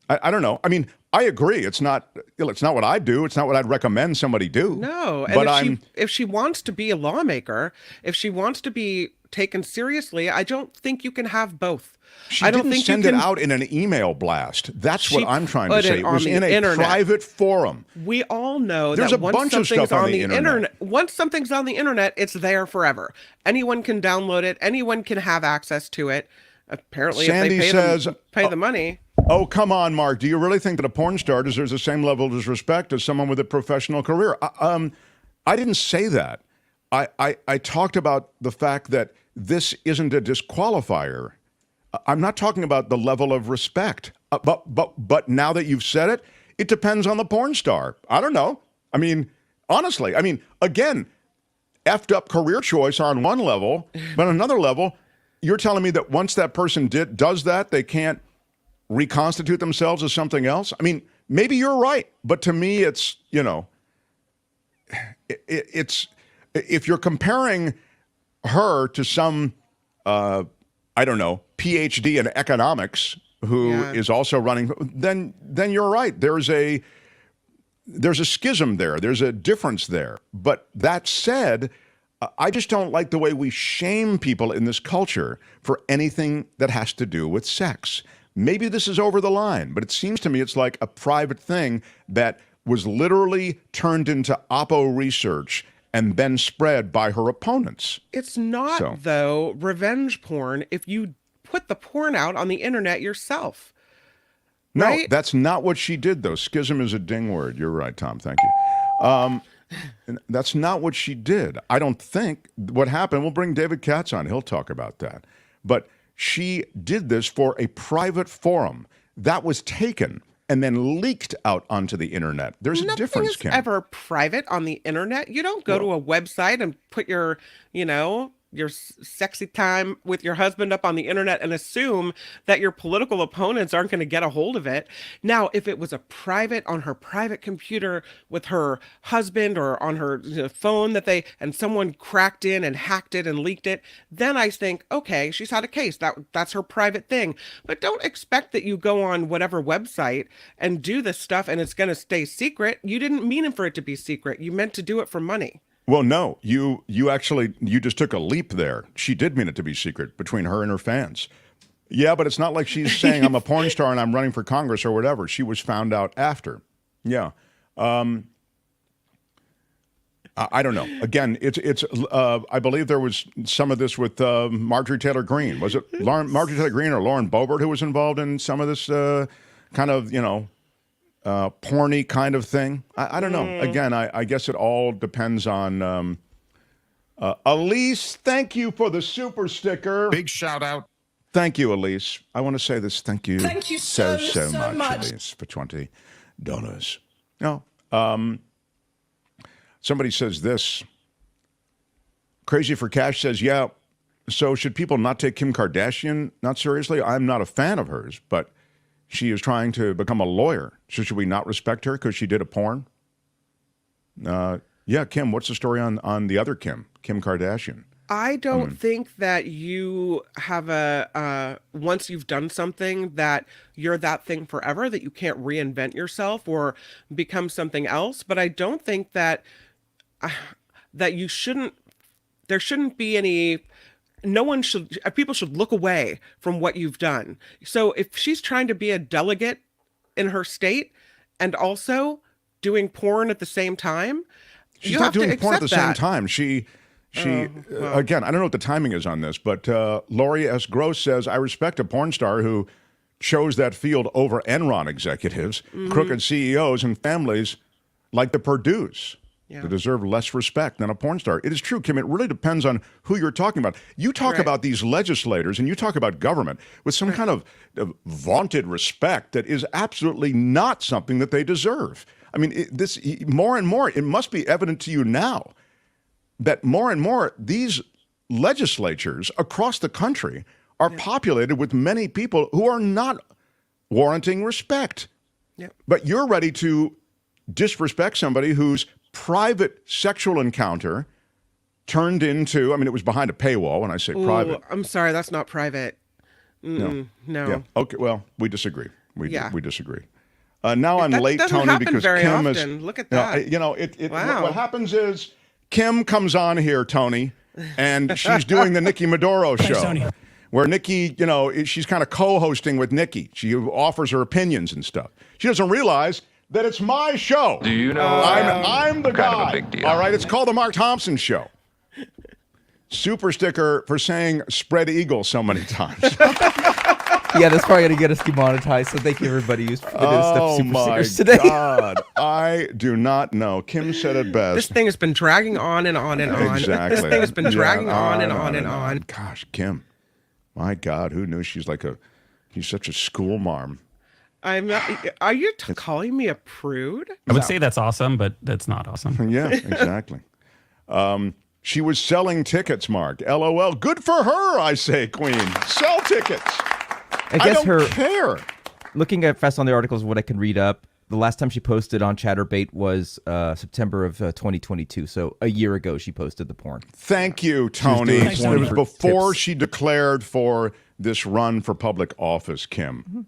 I don't know. I mean, I agree. It's not what I do. It's not what I'd recommend somebody do. No. And but if she wants to be a lawmaker, if she wants to be taken seriously, I don't think you can have both. She didn't send it out in an email blast. That's what I'm trying to say. It was in a private forum. We all know there's that a bunch of stuff on the internet. Once something's on the internet, it's there forever. Anyone can download it. Anyone can have access to it. Apparently, Sandy if they pay the money. Oh, come on, Mark. Do you really think that a porn star deserves the same level of respect as someone with a professional career? I didn't say that. I talked about the fact that this isn't a disqualifier. I'm not talking about the level of respect. But now that you've said it, it depends on the porn star. I don't know. I mean, honestly, again, effed up career choice on one level, but on another level, you're telling me that once that person does that, they can't reconstitute themselves as something else? I mean, maybe you're right, but to me, it's, it's if you're comparing her to some, I don't know, PhD in economics who is also running, then you're right. There's a schism there. There's a difference there. But that said, I just don't like the way we shame people in this culture for anything that has to do with sex. Maybe this is over the line, but it seems to me it's like a private thing that was literally turned into Oppo research and then spread by her opponents. It's not, though, revenge porn if you put the porn out on the internet yourself. No, right? That's not what she did, though. Schism is a ding word. You're right, Tom. Thank you. And that's not what she did. I don't think what happened. We'll bring David Katz on. He'll talk about that. But she did this for a private forum that was taken and then leaked out onto the internet. There's a difference, Kim. Nothing is ever private on the internet. You don't go to a website and put your, your sexy time with your husband up on the internet and assume that your political opponents aren't going to get a hold of it. Now, if it was a private on her private computer with her husband or on her phone and someone cracked in and hacked it and leaked it, then I think, okay, she's had a case. That's her private thing. But don't expect that you go on whatever website and do this stuff and it's going to stay secret. You didn't mean for it to be secret. You meant to do it for money. Well, no, you just took a leap there. She did mean it to be secret between her and her fans. Yeah, but it's not like she's saying I'm a porn star and I'm running for Congress or whatever. She was found out after. Yeah. I don't know. Again, it's. I believe there was some of this with Marjorie Taylor Greene. Was it Marjorie Taylor Greene or Lauren Boebert who was involved in some of this kind of, porny kind of thing? I don't know. Again, I guess it all depends on. Elise, thank you for the super sticker. Big shout out. Thank you, Elise. I want to say this. Thank you. Thank you so much, Elise, for $20. No. Somebody says this. Crazy for Cash says, yeah, so should people not take Kim Kardashian not seriously? I'm not a fan of hers, but she is trying to become a lawyer. So should we not respect her because she did a porn? Yeah, Kim, what's the story on the other Kim Kardashian? I don't think that you have once you've done something that you're that thing forever, that you can't reinvent yourself or become something else. But I don't think that there shouldn't be any, people should look away from what you've done. So if she's trying to be a delegate in her state and also doing porn at the same time, she's not doing porn at the same time. She again, I don't know what the timing is on this, but Lori S. Gross says, I respect a porn star who chose that field over Enron executives, crooked CEOs, and families like the Purdue's. Yeah. That deserve less respect than a porn star. It is true, Kim. It really depends on who you're talking about. You talk about these legislators and you talk about government with some kind of vaunted respect that is absolutely not something that they deserve. I mean, more and more, it must be evident to you now that more and more these legislatures across the country are populated with many people who are not warranting respect. Yep. But you're ready to disrespect somebody whose private sexual encounter turned into, it was behind a paywall when I say private. I'm sorry, that's not private. No. Yeah. Okay, well, we disagree. We disagree. Now I'm late, Tony, because Kim is... Look at that. Wow. What happens is Kim comes on here, Tony, and she's doing the Nikki Maduro show. Tony. Where Nikki, she's kind of co-hosting with Nikki. She offers her opinions and stuff. She doesn't realize that it's my show. Do you know? I'm the guy. Kind of a big deal. All right, it's called the Mark Thompson Show. Super sticker for saying spread eagle so many times. Yeah, that's probably going to get us demonetized. So thank you, everybody who's for this stuff. Super stickers today. God, I do not know. Kim said it best. This thing has been dragging on and on and on. Exactly. This thing has been dragging on and on and on. Gosh, Kim, my God, who knew she's such a school marm. Are you calling me a prude? I would say that's awesome, but that's not awesome. Yeah, exactly. She was selling tickets, Mark. LOL. Good for her, I say, Queen. Sell tickets. I guess don't care. Looking at fast on the articles, what I can read up, the last time she posted on Chatterbait was September of 2022. So a year ago, she posted the porn. Thank you, Tony. It was before she declared for this run for public office, Kim.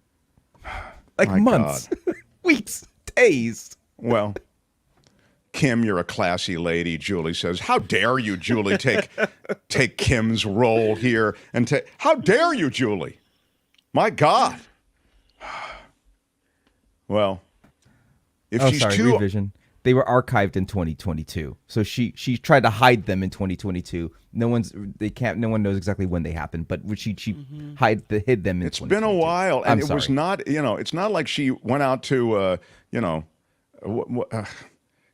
Like my months, weeks, days. Well, Kim, you're a classy lady, Julie says. How dare you, Julie, take Kim's role here and how dare you, Julie? My God. Well, if she's too revision. They were archived in 2022. So she tried to hide them in 2022. No one knows exactly when they happened, but she hid them in 2022. It's been a while, and was not, it's not like she went out to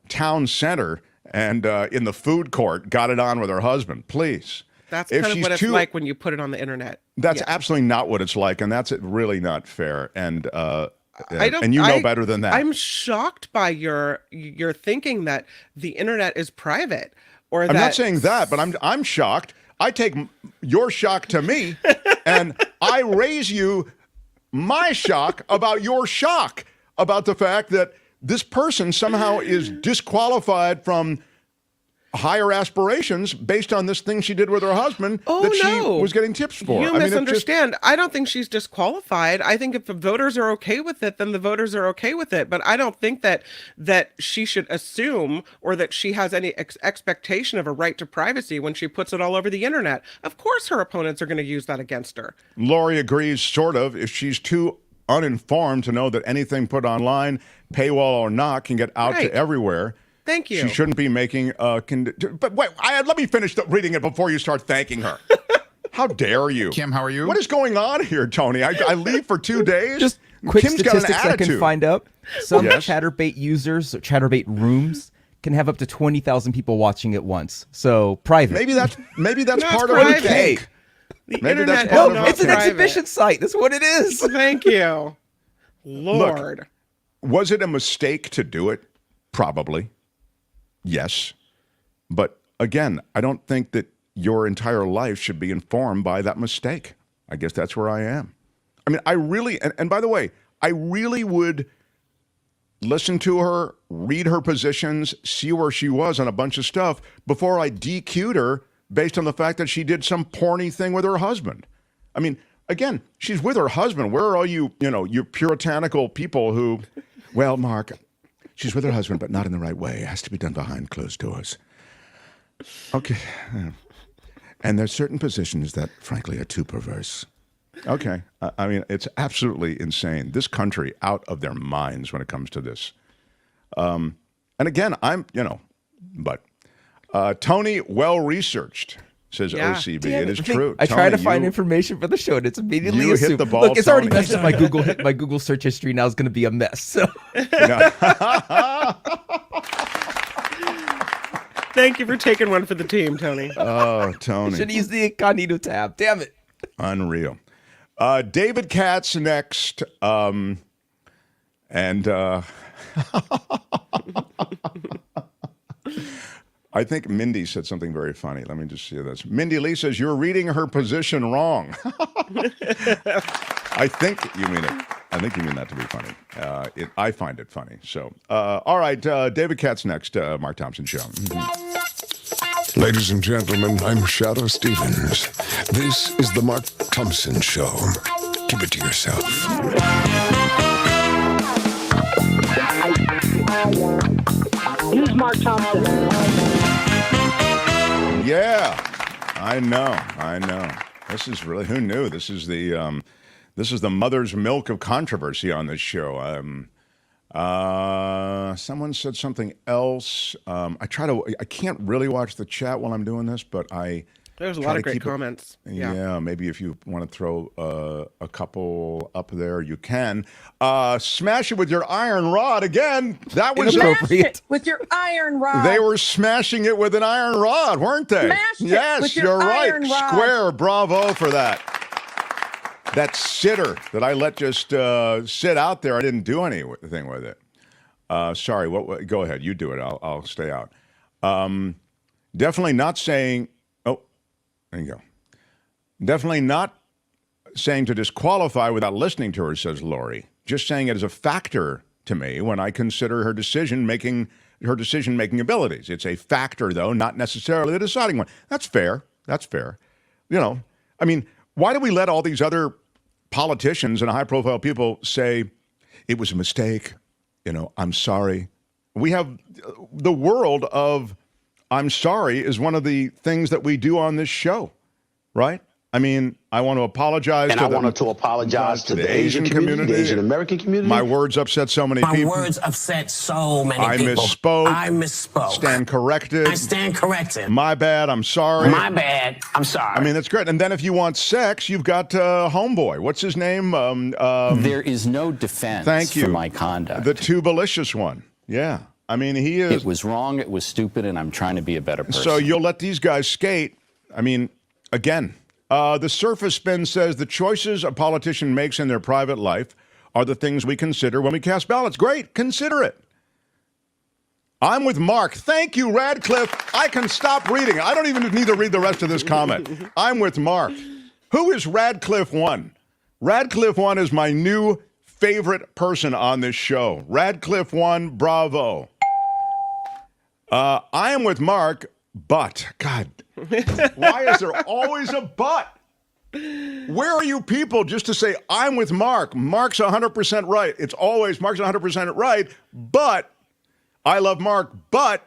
town center and in the food court got it on with her husband. Please. That's kind of what it's like when you put it on the internet. That's absolutely not what it's like, and that's really not fair. And and you know better than that. I'm shocked by your thinking that the internet is private. Or I'm not saying that, but I'm shocked. I take your shock to me, and I raise you my shock about your shock about the fact that this person somehow is disqualified from higher aspirations based on this thing she did with her husband she was getting tips for. You misunderstand. I don't think she's disqualified. I think if the voters are okay with it, then the voters are okay with it. But I don't think that she should assume or that she has any expectation of a right to privacy when she puts it all over the internet. Of course her opponents are going to use that against her. Lori agrees, sort of. If she's too uninformed to know that anything put online, paywall or not, can get out to everywhere. Thank you. She shouldn't be making but wait, let me finish reading it before you start thanking her. How dare you? Kim, how are you? What is going on here, Tony? I leave for 2 days. Just quick Kim's statistics got an I can attitude. find out. Some Chatterbait users, Chatterbait rooms, can have up to 20,000 people watching at once. So private. Maybe that's part private. of the cake. Maybe that's part of it's an exhibition site. That's what it is. Thank you. Lord. Look, was it a mistake to do it? Probably. Yes. But again, I don't think that your entire life should be informed by that mistake. I guess that's where I am. I mean, I really, and by the way, I really would listen to her, read her positions, see where she was on a bunch of stuff before I DQ'd her based on the fact that she did some porny thing with her husband. I mean, again, she's with her husband. Where are all you puritanical people who, well, Mark, she's with her husband, but not in the right way. It has to be done behind closed doors. Okay. And there's certain positions that, frankly, are too perverse. Okay. I mean, it's absolutely insane. This country out of their minds when it comes to this. And again, but Tony, well-researched, says OCB. It is true. I try to find information for the show, and it's immediately you assumed. hit the ball, Look, it's already Tony. messed up my Google search history. Now it's going to be a mess. So. Thank you for taking one for the team, Tony. Oh, Tony. Should use the incognito tab. Damn it. Unreal. David Katz next. I think Mindy said something very funny. Let me just see this. Mindy Lee says, you're reading her position wrong. I think you mean it. I think you mean that to be funny. I find it funny. So, all right, David Katz next, Mark Thompson Show. Ladies and gentlemen, I'm Shadow Stevens. This is the Mark Thompson Show. Keep it to yourself. Use Mark Thompson. Yeah, I know. This is really, who knew? This is the mother's milk of controversy on this show. Someone said something else. I can't really watch the chat while I'm doing this, but there's a lot of great comments. Yeah, maybe if you want to throw a couple up there, you can. Smash it with your iron rod again. That was inappropriate. With your iron rod. They were smashing it with an iron rod, weren't they? Smashed it yes, with your you're right. iron rod. Square, bravo for that. That sitter that I let just sit out there, I didn't do anything with it. Sorry, what? Go ahead, you do it. I'll stay out. Definitely not saying. Oh, there you go. Definitely not saying to disqualify without listening to her, says Lori. Just saying it as a factor to me when I consider her decision-making abilities. It's a factor, though, not necessarily the deciding one. That's fair. I mean, why do we let all these other politicians and high-profile people say it was a mistake? I'm sorry. We have the world of I'm sorry is one of the things that we do on this show, right? I mean, I want to apologize and to I wanted to apologize to the Asian community, the Asian American community. My words upset so many people. My words upset so many people. I misspoke. Stand corrected. I stand corrected. My bad. I'm sorry. My bad. I'm sorry. I mean, that's great. And then if you want sex, you've got Homeboy. What's his name? There is no defense thank you. for my conduct. The tubelicious one. Yeah. I mean, he is. It was wrong. It was stupid, and I'm trying to be a better person. So you'll let these guys skate? I mean, again, the surface spin says the choices a politician makes in their private life are the things we consider when we cast ballots. Great, consider it. I'm with Mark. Thank you, Radcliffe. I can stop reading. I don't even need to read the rest of this comment. I'm with Mark. Who is Radcliffe 1? Radcliffe 1 is my new favorite person on this show. Radcliffe 1, bravo. I am with Mark, but, God, why is there always a but? Where are you people just to say, I'm with Mark? Mark's 100% right. It's always, Mark's 100% right, but I love Mark, but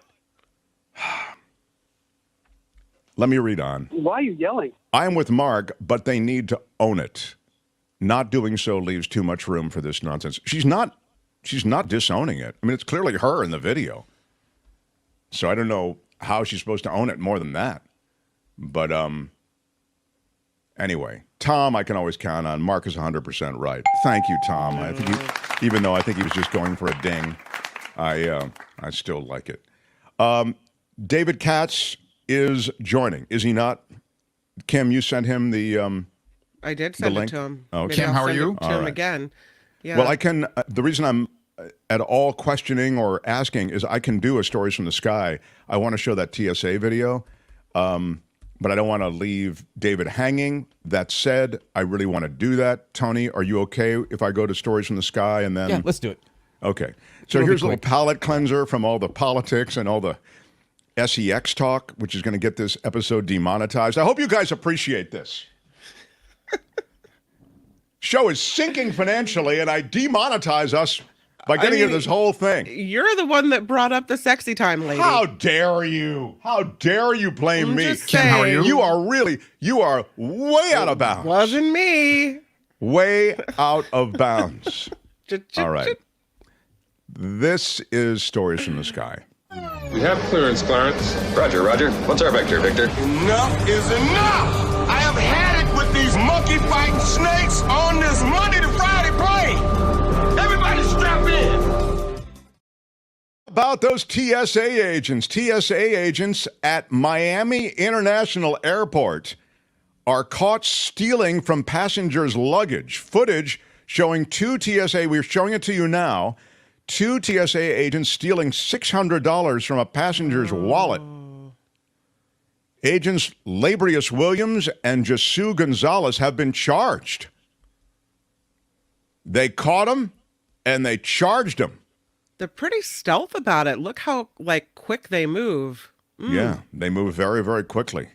let me read on. Why are you yelling? I am with Mark, but they need to own it. Not doing so leaves too much room for this nonsense. She's not disowning it. I mean, it's clearly her in the video. So I don't know how she's supposed to own it more than that. But anyway, Tom, I can always count on. Mark is 100% right. Thank you, Tom. I think even though I think he was just going for a ding, I still like it. David Katz is joining, is he not? Kim, you sent him the I did send it to him. Oh, Maybe Kim, I'll how are send you? it to him again. Yeah. Well, I can. The reason I'm at all questioning or asking is I can do a Stories from the Sky. I want to show that TSA video, but I don't want to leave David hanging. That said, I really want to do that. Tony, are you okay if I go to Stories from the Sky and then? Yeah, let's do it. Okay. So here's a little palate cleanser from all the politics and all the SEX talk, which is going to get this episode demonetized. I hope you guys appreciate this. Show is sinking financially, and I demonetize us by getting into this whole thing. You're the one that brought up the sexy time lady. How dare you? How dare you blame me? Kim, how are you? You are way out of bounds. Wasn't me. Way out of bounds. All right. This is Stories from the Sky. We have clearance, Clarence. Roger, Roger. What's our vector, Victor? Enough is enough! I have had it with these monkey-fighting snakes on this Monday to Friday plane! Everybody strap in! About those TSA agents at Miami International Airport are caught stealing from passengers' luggage. Footage showing we're showing it to you now, 2 TSA agents stealing $600 from a passenger's wallet. Agents Labrius Williams and Jesu Gonzalez have been charged. They caught him and they charged him. They're pretty stealth about it. Look how quick they move. Yeah, they move very, very quickly.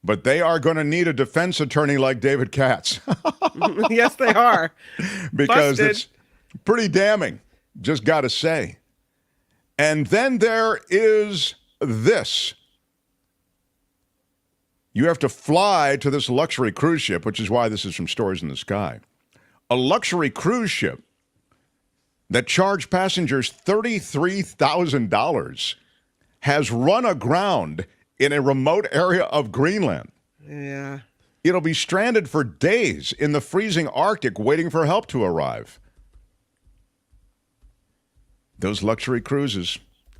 But they are going to need a defense attorney like David Katz. Yes, they are. Because Busted. It's pretty damning, just got to say. And then there is this. You have to fly to this luxury cruise ship, which is why this is from Stories in the Sky. A luxury cruise ship that charged passengers $33,000 has run aground in a remote area of Greenland. Yeah. It'll be stranded for days in the freezing Arctic waiting for help to arrive. Those luxury cruises,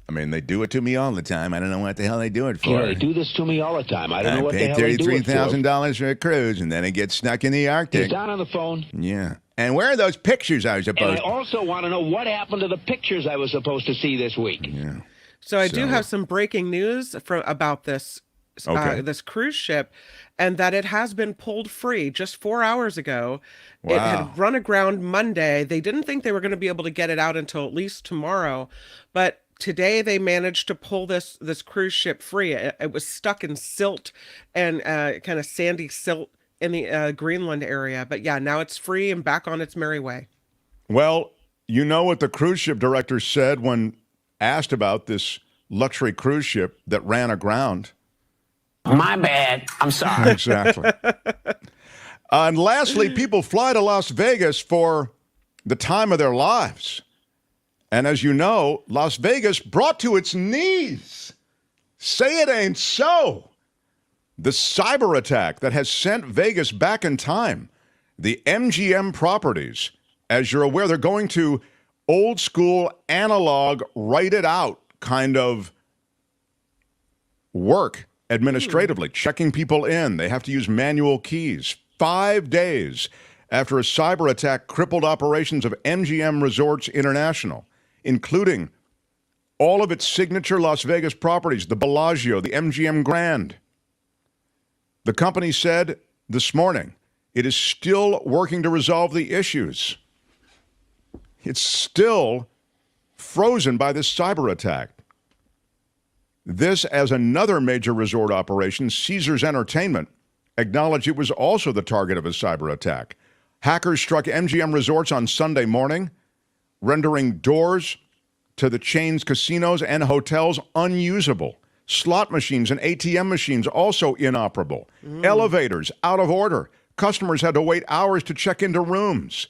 I mean, they do it to me all the time. I don't know what the hell they do it for. Yeah, they do this to me all the time. I don't know what the hell they do it for. I paid $33,000 for a cruise, and then it gets stuck in the Arctic. He's down on the phone. Yeah. And where are those pictures I was supposed to? And I also want to know what happened to the pictures I was supposed to see this week. Yeah. So I do have some breaking news about this this cruise ship, and that it has been pulled free just 4 hours ago. Wow. It had run aground Monday. They didn't think they were going to be able to get it out until at least tomorrow, but today they managed to pull this cruise ship free. It was stuck in silt and kind of sandy silt in the Greenland area. But yeah, now it's free and back on its merry way. Well, you know what the cruise ship director said when asked about this luxury cruise ship that ran aground? My bad. I'm sorry. Exactly. And lastly, people fly to Las Vegas for the time of their lives. And as you know, Las Vegas brought to its knees. Say it ain't so. The cyber attack that has sent Vegas back in time. The MGM properties, as you're aware, they're going to old school, analog, write it out kind of work administratively, checking people in. They have to use manual keys. 5 days after a cyber attack crippled operations of MGM Resorts International, including all of its signature Las Vegas properties, the Bellagio, the MGM Grand. The company said this morning it is still working to resolve the issues. It's still frozen by this cyber attack. This, as another major resort operation, Caesars Entertainment, acknowledged it was also the target of a cyber attack. Hackers struck MGM Resorts on Sunday morning, rendering doors to the chain's casinos and hotels unusable. Slot machines and ATM machines also inoperable. Elevators out of order. Customers had to wait hours to check into rooms.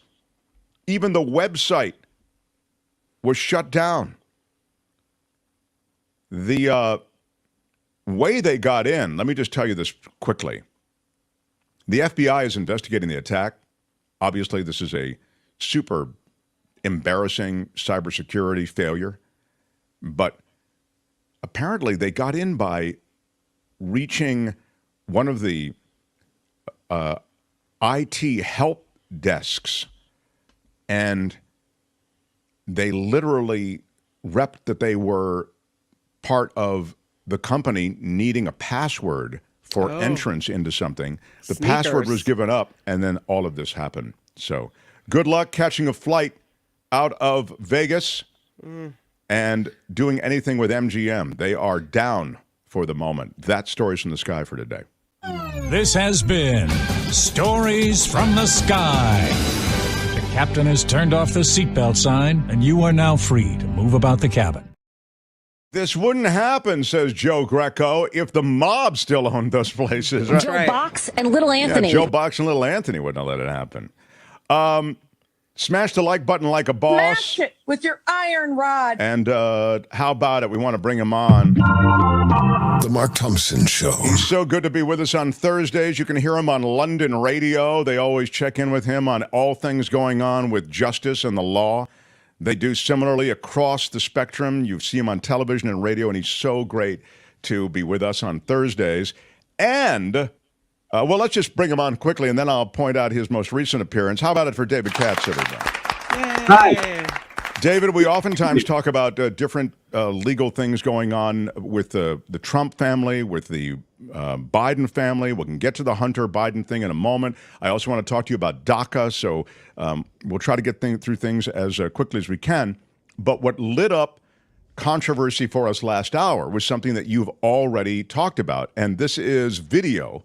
Even the website was shut down. The way they got in, let me just tell you this quickly. The FBI is investigating the attack. Obviously, this is a super embarrassing cybersecurity failure. But apparently they got in by reaching one of the IT help desks, and they literally repped that they were part of the company needing a password for entrance into something. The password was given up, and then all of this happened. So good luck catching a flight out of Vegas and doing anything with MGM. They are down for the moment. That story's from the sky for today. This has been Stories from the Sky. The captain has turned off the seatbelt sign, and you are now free to move about the cabin. This wouldn't happen, says Joe Greco, if the mob still owned those places. Right? Joe Box and Little Anthony. Yeah, Joe Box and Little Anthony wouldn't have let it happen. Smash the like button like a boss. Smash it with your iron rod. And how about it? We want to bring him on. The Mark Thompson Show. He's so good to be with us on Thursdays. You can hear him on London radio. They always check in with him on all things going on with justice and the law. They do similarly across the spectrum. You see him on television and radio, and he's so great to be with us on Thursdays. And, well, let's just bring him on quickly, and then I'll point out his most recent appearance. How about it for David Katz, everybody? Hi. David, we oftentimes talk about different legal things going on with the Trump family, with the Biden family. We can get to the Hunter Biden thing in a moment. I also want to talk to you about DACA, so we'll try to get through things as quickly as we can. But what lit up controversy for us last hour was something that you've already talked about, and this is video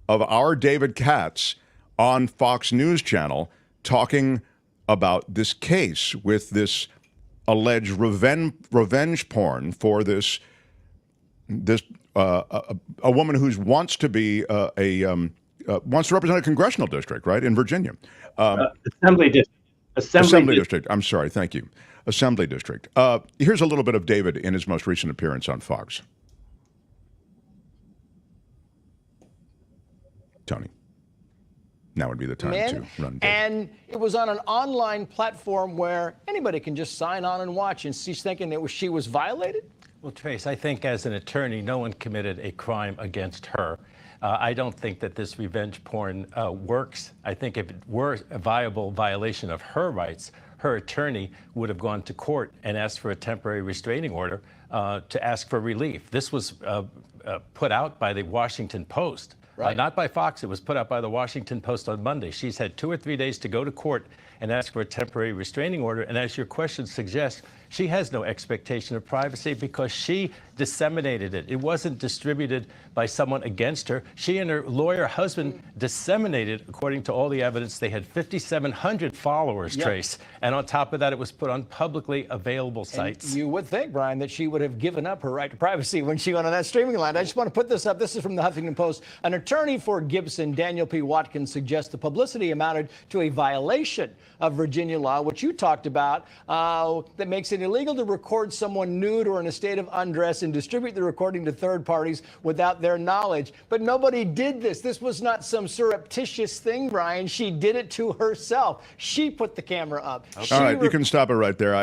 of our David Katz on Fox News Channel talking about this case with this alleged revenge porn for this a woman who wants to be wants to represent a congressional district, right, in Virginia. Assembly district. I'm sorry. Thank you. Assembly district. Here's a little bit of David in his most recent appearance on Fox. Tony. Now would be the time to run. David. And it was on an online platform where anybody can just sign on and watch. And she's thinking she was violated? Well, Trace, I think as an attorney, no one committed a crime against her. I don't think that this revenge porn works. I think if it were a viable violation of her rights, her attorney would have gone to court and asked for a temporary restraining order to ask for relief. This was put out by the Washington Post. Right. Not by Fox. It was put out by the Washington Post on Monday. She's had 2 or 3 days to go to court and ask for a temporary restraining order. And as your question suggests, she has no expectation of privacy because she disseminated it. It wasn't distributed by someone against her. She and her lawyer husband disseminated, according to all the evidence. They had 5,700 followers, yep. Trace. And on top of that, it was put on publicly available sites. And you would think, Brian, that she would have given up her right to privacy when she went on that streaming line. I just want to put this up. This is from the Huffington Post. An attorney for Gibson, Daniel P. Watkins, suggests the publicity amounted to a violation of Virginia law, which you talked about, that makes it illegal to record someone nude or in a state of undress and distribute the recording to third parties without their knowledge. But nobody did this. This was not some surreptitious thing, Brian. She did it to herself. She put the camera up. All right, you can stop it right there.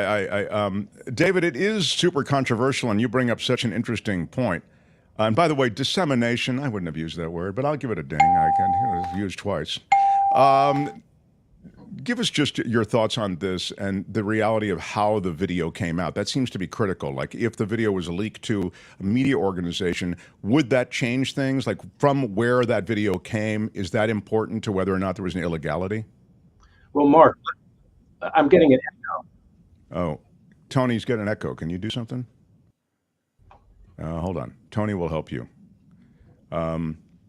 David, it is super controversial, and you bring up such an interesting point. And by the way, dissemination, I wouldn't have used that word, but I'll give it a ding. It's used twice. Give us just your thoughts on this and the reality of how the video came out. That seems to be critical. Like, if the video was leaked to a media organization, would that change things? Like, from where that video came, is that important to whether or not there was an illegality? Well, Mark, I'm getting an echo. Oh, Tony's getting an echo. Can you do something? Hold on. Tony will help you.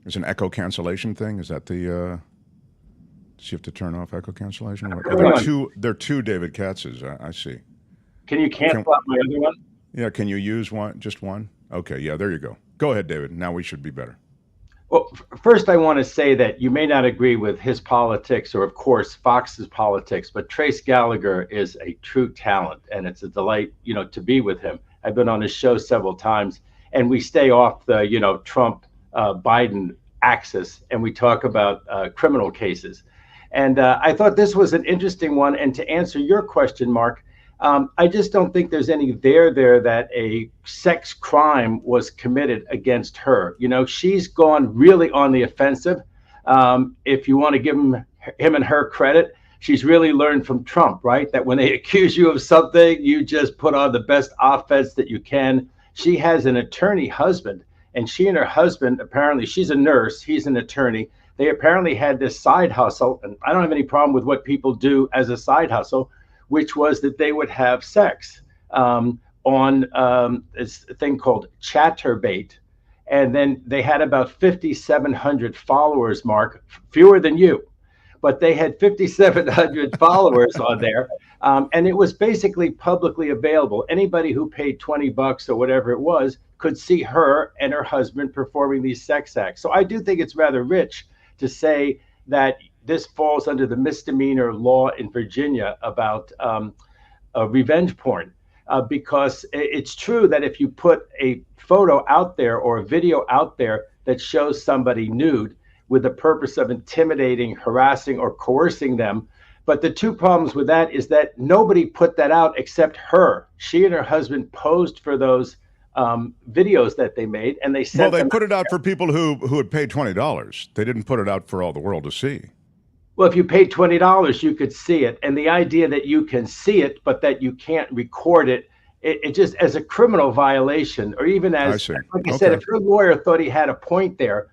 Is an echo cancellation thing? Is that the... does you have to turn off echo cancellation? There are two David Katz's. I see. Can you cancel out my other one? Yeah, can you use one? Just one? Okay, yeah, there you go. Go ahead, David. Now we should be better. Well, first I want to say that you may not agree with his politics or, of course, Fox's politics, but Trace Gallagher is a true talent, and it's a delight, to be with him. I've been on his show several times, and we stay off the, Trump, Biden axis, and we talk about criminal cases. And I thought this was an interesting one. And to answer your question, Mark, I just don't think there's any there that a sex crime was committed against her. She's gone really on the offensive. If you want to give him and her credit, she's really learned from Trump, right? That when they accuse you of something, you just put on the best offense that you can. She has an attorney husband, and she and her husband, apparently, she's a nurse, he's an attorney. They apparently had this side hustle, and I don't have any problem with what people do as a side hustle, which was that they would have sex on this thing called Chatterbait. And then they had about 5,700 followers, Mark, fewer than you. But they had 5,700 followers on there. And it was basically publicly available. Anybody who paid $20 or whatever it was could see her and her husband performing these sex acts. So I do think it's rather rich to say that this falls under the misdemeanor law in Virginia about revenge porn, because it's true that if you put a photo out there or a video out there that shows somebody nude with the purpose of intimidating, harassing, or coercing them. But the two problems with that is that nobody put that out except her. She and her husband posed for those videos that they made, and they sent Well, they put it out for people who had paid $20. They didn't put it out for all the world to see. Well, if you paid $20, you could see it. And the idea that you can see it, but that you can't record it, it just as a criminal violation, or even as, like I said, if her lawyer thought he had a point there,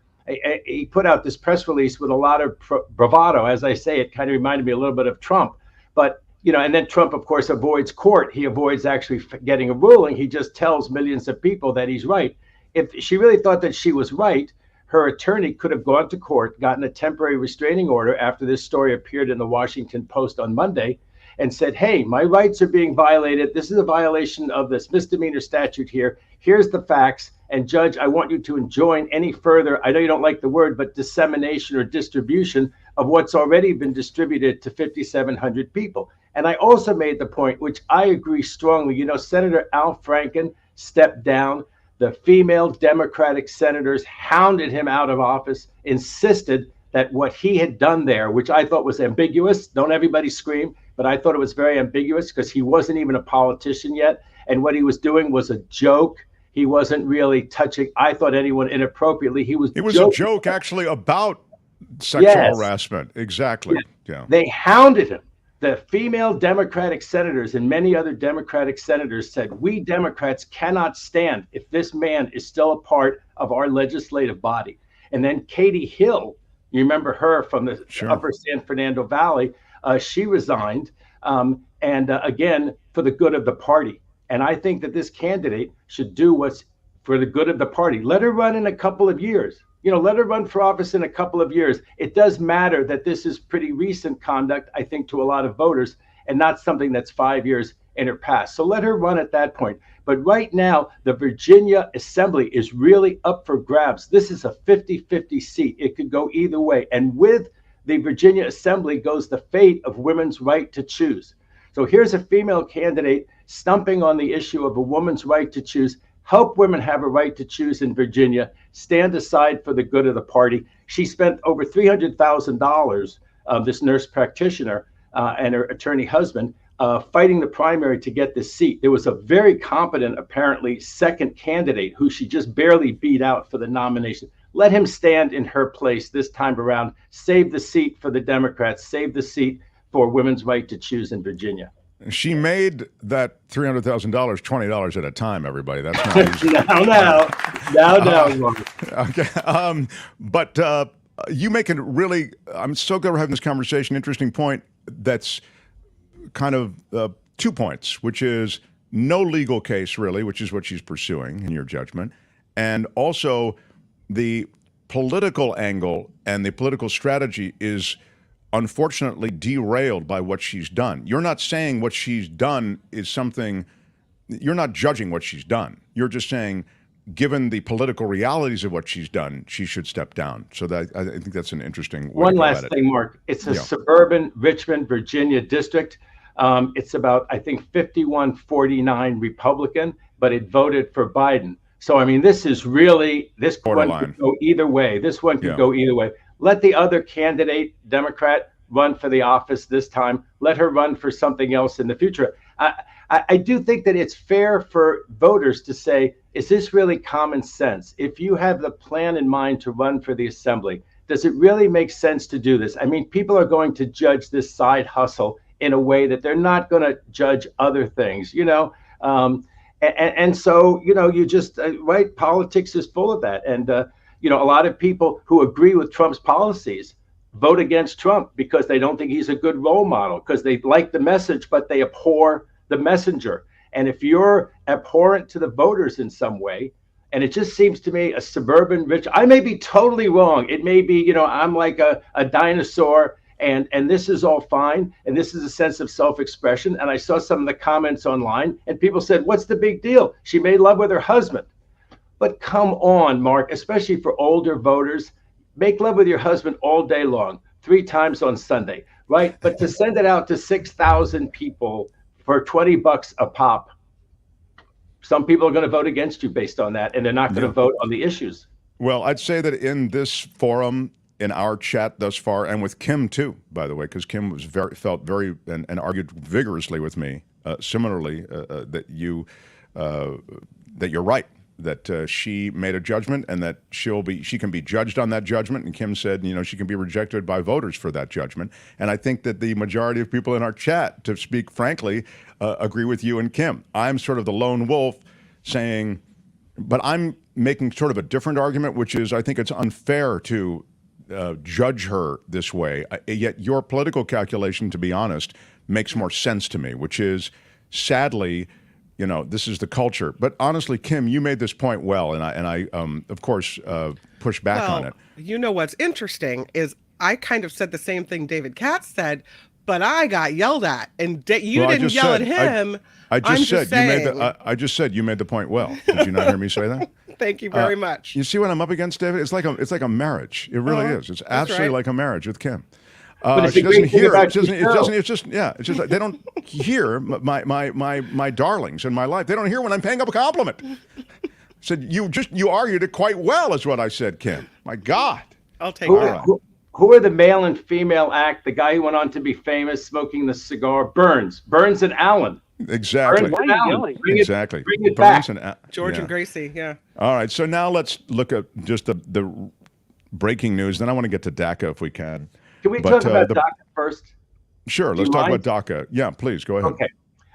he put out this press release with a lot of bravado. As I say, it kind of reminded me a little bit of Trump. But, and then Trump, of course, avoids court. He avoids actually getting a ruling. He just tells millions of people that he's right. If she really thought that she was right, her attorney could have gone to court, gotten a temporary restraining order after this story appeared in the Washington Post on Monday, and said, hey, my rights are being violated. This is a violation of this misdemeanor statute here. Here's the facts. And Judge, I want you to enjoin any further, I know you don't like the word, but dissemination or distribution of what's already been distributed to 5,700 people. And I also made the point, which I agree strongly, Senator Al Franken stepped down. The female Democratic senators hounded him out of office, insisted that what he had done there, which I thought was ambiguous, don't everybody scream, but I thought it was very ambiguous because he wasn't even a politician yet. And what he was doing was a joke. He wasn't really touching, I thought, anyone inappropriately. It was a joke actually about sexual harassment. Exactly. Yeah. They hounded him. The female Democratic senators and many other Democratic senators said, we Democrats cannot stand if this man is still a part of our legislative body. And then Katie Hill, you remember her from the upper San Fernando Valley, she resigned, again, for the good of the party. And I think that this candidate should do what's for the good of the party. Let her run in a couple of years. Let her run for office in a couple of years. It does matter that this is pretty recent conduct, I think, to a lot of voters, and not something that's 5 years in her past. So let her run at that point. But right now, the Virginia Assembly is really up for grabs. This is a 50-50 seat. It could go either way. And with the Virginia Assembly goes the fate of women's right to choose. So here's a female candidate stumping on the issue of a woman's right to choose. Help women have a right to choose in Virginia. Stand aside for the good of the party. She spent over $300,000, this nurse practitioner and her attorney husband, fighting the primary to get this seat. There was a very competent, apparently, second candidate who she just barely beat out for the nomination. Let him stand in her place this time around. Save the seat for the Democrats. Save the seat for women's right to choose in Virginia. She made that $300,000 $20 at a time, everybody. That's not easy. Now. Okay. But you make a really, I'm so glad we're having this conversation, interesting point that's kind of 2 points, which is no legal case, really, which is what she's pursuing in your judgment, and also the political angle and the political strategy is unfortunately derailed by what she's done. You're not saying what she's done is something, you're not judging what she's done. You're just saying, given the political realities of what she's done, she should step down. So that I think that's an interesting way One to go last at thing, Mark. It's a suburban Richmond, Virginia district. It's about, I think, 51-49 Republican, but it voted for Biden. So, I mean, this is really, this one could go either way. This one could go either way. Let the other candidate, Democrat, run for the office this time. Let her run for something else in the future. I do think that it's fair for voters to say, is this really common sense? If you have the plan in mind to run for the assembly, does it really make sense to do this? I mean, people are going to judge this side hustle in a way that they're not going to judge other things, you know? And so, you know, you just, right, politics is full of that. And, you know, a lot of people who agree with Trump's policies vote against Trump because they don't think he's a good role model, because they like the message, but they abhor the messenger. And if you're abhorrent to the voters in some way, and it just seems to me a suburban rich, I may be totally wrong. It may be, you know, I'm like a dinosaur and this is all fine. And this is a sense of self-expression. And I saw some of the comments online and people said, what's the big deal? She made love with her husband. But come on, Mark, especially for older voters, make love with your husband all day long, 3 times on Sunday, right? But to send it out to 6,000 people for $20 a pop, some people are going to vote against you based on that, and they're not going to vote on the issues. Well, I'd say that in this forum, in our chat thus far, and with Kim too, by the way, because Kim was felt very and argued vigorously with me, similarly, that you're right. That she made a judgment and that she can be judged on that judgment. And Kim said, you know, she can be rejected by voters for that judgment. And I think that the majority of people in our chat, to speak frankly, agree with you and Kim. I'm sort of the lone wolf saying, but I'm making sort of a different argument, which is I think it's unfair to judge her this way. Yet your political calculation, to be honest, makes more sense to me, which is sadly, you know, this is the culture. But honestly, Kim, you made this point well, and I of course, push back on it. You know what's interesting is I kind of said the same thing David Katz said, but I got yelled at, and you didn't yell at him. I just said you made the point well. Did you not hear me say that? Thank you very much. You see what I'm up against, David? It's like a marriage. It really is. It's absolutely like a marriage with Kim. She doesn't hear. It's just like they don't hear my darlings in my life. They don't hear when I'm paying up a compliment. Said you argued it quite well, is what I said, Kim. My God. I'll take that. Who are the male and female act? The guy who went on to be famous smoking the cigar, Burns and Allen. Exactly. Burns and Allen. Bring it Burns back. and George and Gracie. Yeah. All right. So now let's look at just the breaking news. Then I want to get to DACA if we can. Can we talk about DACA first? Sure, let's talk about DACA. Yeah, please, go ahead. Okay.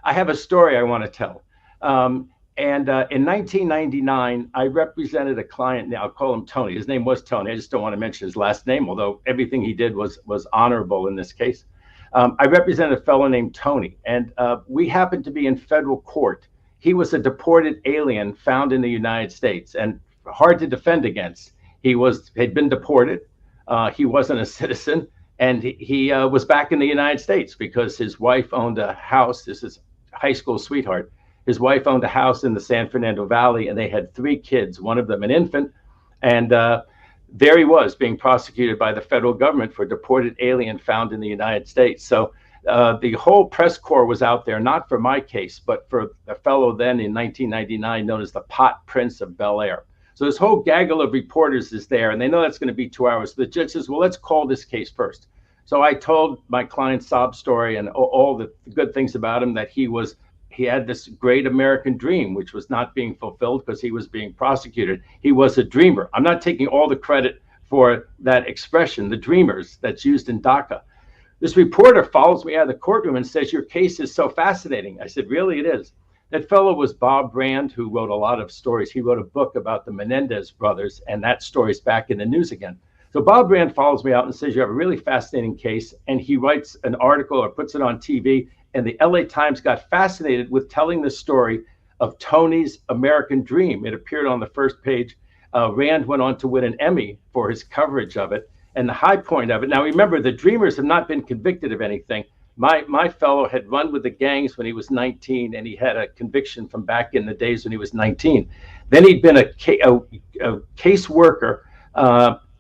I have a story I want to tell. In 1999, I represented a client. Now I'll call him Tony. His name was Tony. I just don't want to mention his last name, although everything he did was honorable in this case. I represented a fellow named Tony, and we happened to be in federal court. He was a deported alien found in the United States and hard to defend against. Had been deported. He wasn't a citizen, and he was back in the United States because his wife owned a house. This is high school sweetheart. His wife owned a house in the San Fernando Valley, and they had 3 kids, one of them an infant. And there he was being prosecuted by the federal government for a deported alien found in the United States. So the whole press corps was out there, not for my case, but for a fellow then in 1999 known as the Pot Prince of Bel Air. So this whole gaggle of reporters is there, and they know that's going to be 2 hours. The judge says, well, let's call this case first. So I told my client's sob story and all the good things about him, that he had this great American dream, which was not being fulfilled because he was being prosecuted. He was a dreamer. I'm not taking all the credit for that expression, the dreamers, that's used in DACA. This reporter follows me out of the courtroom and says, your case is so fascinating. I said, really, it is. That fellow was Bob Brand, who wrote a lot of stories. He wrote a book about the Menendez brothers, and that story's back in the news again. So Bob Brand follows me out and says, you have a really fascinating case. And he writes an article or puts it on TV. And the LA Times got fascinated with telling the story of Tony's American Dream. It appeared on the first page. Rand went on to win an Emmy for his coverage of it. And the high point of it, now remember, the Dreamers have not been convicted of anything. My fellow had run with the gangs when he was 19, and he had a conviction from back in the days when he was 19. Then he'd been a case worker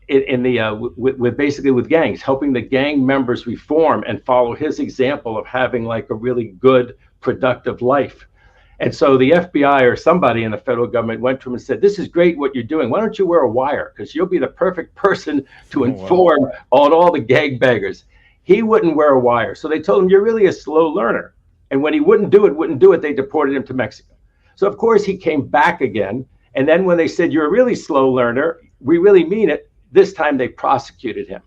with gangs, helping the gang members reform and follow his example of having like a really good, productive life. And so the FBI or somebody in the federal government went to him and said, this is great what you're doing. Why don't you wear a wire? Because you'll be the perfect person to inform on all the gangbangers. He wouldn't wear a wire. So they told him, you're really a slow learner. And when he wouldn't do it, they deported him to Mexico. So of course he came back again. And then when they said, you're a really slow learner, we really mean it, this time they prosecuted him.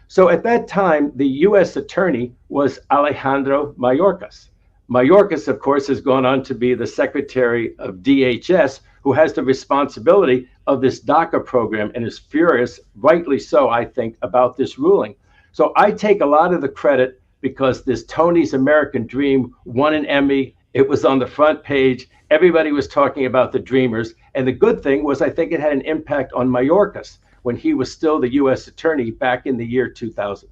So at that time, the U.S. attorney was Alejandro Mayorkas. Mayorkas, of course, has gone on to be the secretary of DHS, who has the responsibility of this DACA program and is furious, rightly so, I think, about this ruling. So I take a lot of the credit because this Tony's American Dream won an Emmy. It was on the front page. Everybody was talking about the Dreamers. And the good thing was I think it had an impact on Mayorkas when he was still the U.S. attorney back in the year 2000.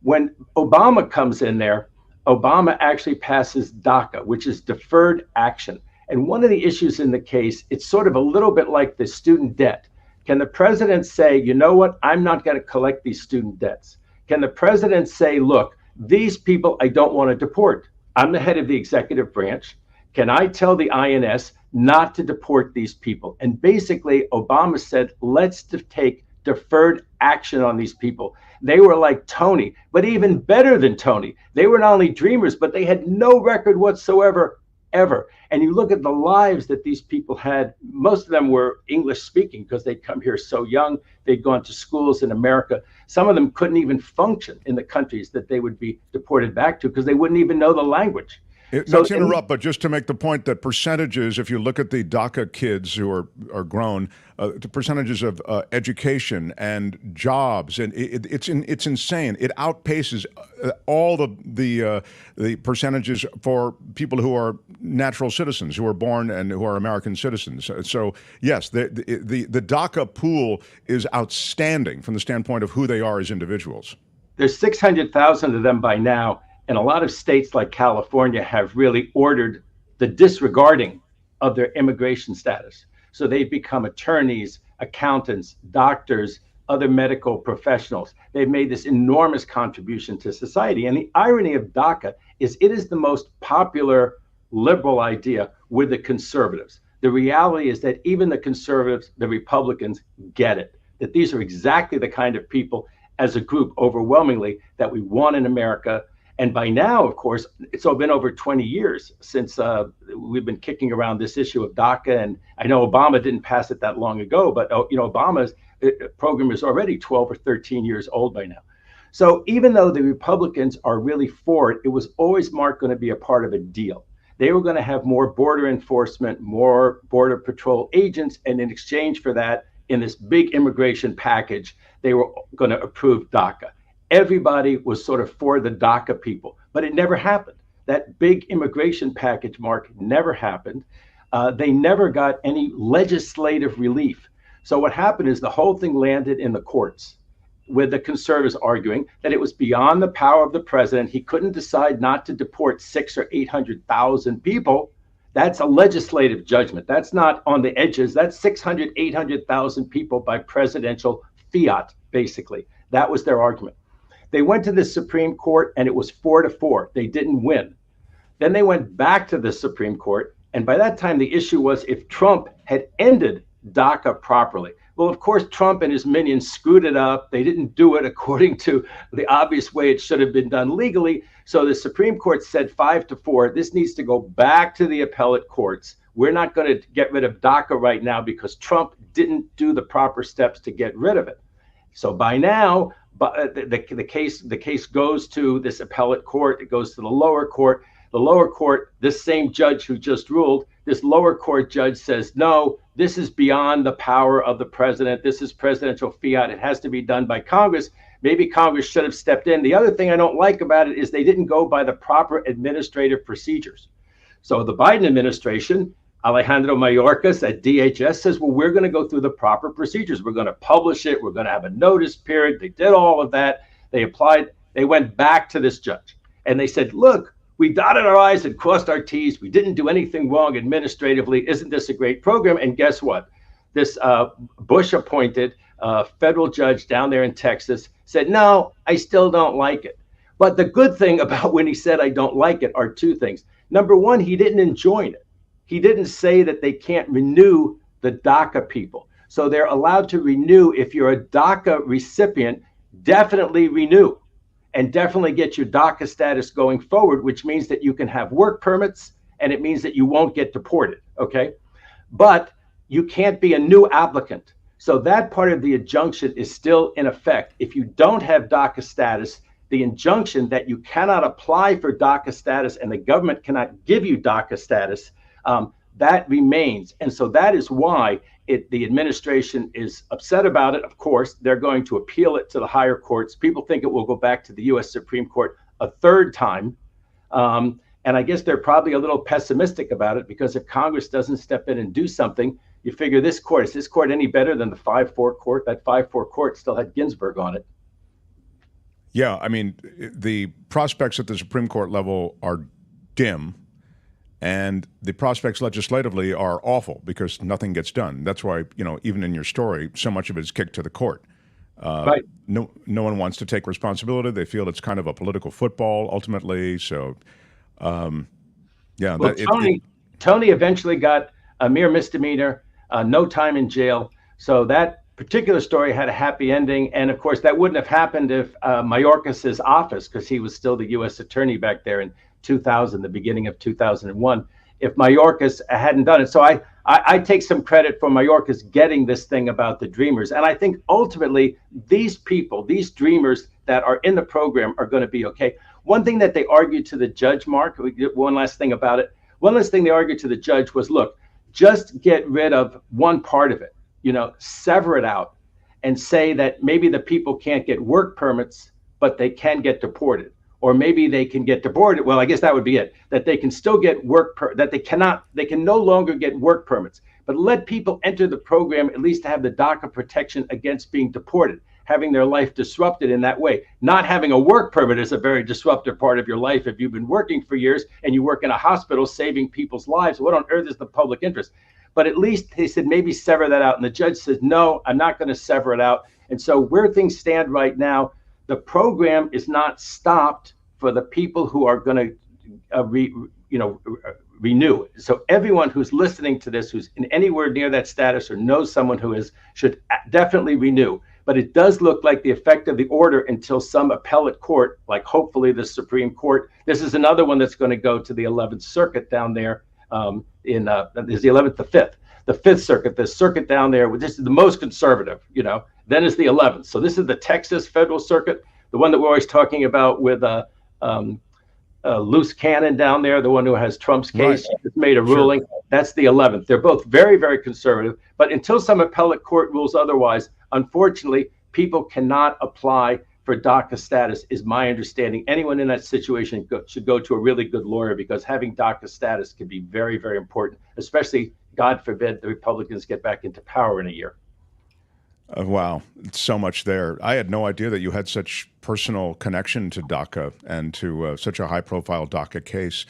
When Obama comes in there, Obama actually passes DACA, which is Deferred Action. And one of the issues in the case, it's sort of a little bit like the student debt. Can the president say, you know what, I'm not going to collect these student debts? Can the president say, look, these people I don't want to deport. I'm the head of the executive branch. Can I tell the INS not to deport these people? And basically, Obama said, let's take deferred action on these people. They were like Tony, but even better than Tony. They were not only dreamers, but they had no record whatsoever, ever. And you look at the lives that these people had, most of them were English speaking because they'd come here so young. They'd gone to schools in America. Some of them couldn't even function in the countries that they would be deported back to because they wouldn't even know the language. Not to interrupt, but just to make the point that percentages, if you look at the DACA kids who are grown, the percentages of education and jobs, and it's insane. It outpaces all the percentages for people who are natural citizens, who are born and who are American citizens. So yes, the DACA pool is outstanding from the standpoint of who they are as individuals. There's 600,000 of them by now. And a lot of states like California have really ordered the disregarding of their immigration status. So they've become attorneys, accountants, doctors, other medical professionals. They've made this enormous contribution to society. And the irony of DACA is it is the most popular liberal idea with the conservatives. The reality is that even the conservatives, the Republicans, get it, that these are exactly the kind of people as a group overwhelmingly that we want in America. And by now, of course, it's been over 20 years since we've been kicking around this issue of DACA. And I know Obama didn't pass it that long ago, but Obama's program is already 12 or 13 years old by now. So even though the Republicans are really for it, it was always marked going to be a part of a deal. They were going to have more border enforcement, more border patrol agents, and in exchange for that, in this big immigration package, they were going to approve DACA. Everybody was sort of for the DACA people, but it never happened. That big immigration package, Mark, never happened. They never got any legislative relief. So what happened is the whole thing landed in the courts with the conservatives arguing that it was beyond the power of the president. He couldn't decide not to deport 600,000 or 800,000 people. That's a legislative judgment. That's not on the edges. That's 600, 800,000 people by presidential fiat, basically. That was their argument. They went to the Supreme Court and it was 4-4. They didn't win. Then they went back to the Supreme Court. And by that time, the issue was if Trump had ended DACA properly. Well, of course, Trump and his minions screwed it up. They didn't do it according to the obvious way it should have been done legally. So the Supreme Court said 5-4. This needs to go back to the appellate courts. We're not going to get rid of DACA right now because Trump didn't do the proper steps to get rid of it. So by now, the case goes to this appellate court. It goes to the lower court. The lower court, this same judge who just ruled, this lower court judge says, no, this is beyond the power of the president. This is presidential fiat. It has to be done by Congress. Maybe Congress should have stepped in. The other thing I don't like about it is they didn't go by the proper administrative procedures. So the Biden administration, Alejandro Mayorkas at DHS says, well, we're going to go through the proper procedures. We're going to publish it. We're going to have a notice period. They did all of that. They applied. They went back to this judge and they said, look, we dotted our I's and crossed our T's. We didn't do anything wrong administratively. Isn't this a great program? And guess what? This Bush-appointed federal judge down there in Texas said, no, I still don't like it. But the good thing about when he said, I don't like it, are two things. Number one, he didn't enjoin it. He didn't say that they can't renew the DACA people. So they're allowed to renew. If you're a DACA recipient, definitely renew. And definitely get your DACA status going forward, which means that you can have work permits and it means that you won't get deported, okay? But you can't be a new applicant. So that part of the injunction is still in effect. If you don't have DACA status, the injunction that you cannot apply for DACA status and the government cannot give you DACA status, that remains. And so that is why the administration is upset about it. Of course, they're going to appeal it to the higher courts. People think it will go back to the U.S. Supreme Court a third time. And I guess they're probably a little pessimistic about it because if Congress doesn't step in and do something, you figure is this court any better than the 5-4 court? That 5-4 court still had Ginsburg on it. Yeah, I mean, the prospects at the Supreme Court level are dim. And the prospects legislatively are awful because nothing gets done. That's why, even in your story, so much of it is kicked to the court. Right. No one wants to take responsibility. They feel it's kind of a political football ultimately. So, yeah. Well, Tony eventually got a mere misdemeanor, no time in jail. So that particular story had a happy ending. And of course, that wouldn't have happened if Mayorkas's office, because he was still the U.S. attorney back there in 2000, the beginning of 2001, if Mayorkas hadn't done it. So I take some credit for Mayorkas getting this thing about the Dreamers. And I think ultimately these people, these Dreamers that are in the program are going to be okay. One thing that they argued to the judge, Mark, one last thing about it. One last thing they argued to the judge was, look, just get rid of one part of it, sever it out and say that maybe the people can't get work permits, but they can get deported. Or maybe they can get deported. Well, I guess that would be it. That they can still get that they can no longer get work permits. But let people enter the program at least to have the DACA protection against being deported, having their life disrupted in that way. Not having a work permit is a very disruptive part of your life. If you've been working for years and you work in a hospital saving people's lives, what on earth is the public interest? But at least they said maybe sever that out. And the judge says, no, I'm not going to sever it out. And so where things stand right now, the program is not stopped for the people who are going to renew. So everyone who's listening to this, who's in anywhere near that status or knows someone who is, should definitely renew. But it does look like the effect of the order until some appellate court, like hopefully the Supreme Court. This is another one that's going to go to the 11th Circuit down there is the 11th, the 5th. The 5th Circuit, the circuit down there, this is the most conservative, then is the 11th. So this is the Texas Federal Circuit, the one that we're always talking about with loose cannon down there, the one who has Trump's case, just made a ruling. Sure. That's the 11th. They're both very, very conservative. But until some appellate court rules otherwise, unfortunately, people cannot apply for DACA status, is my understanding. Anyone in that situation should go to a really good lawyer because having DACA status can be very, very important, especially, God forbid, the Republicans get back into power in a year. Wow, so much there. I had no idea that you had such personal connection to DACA and to such a high-profile DACA case.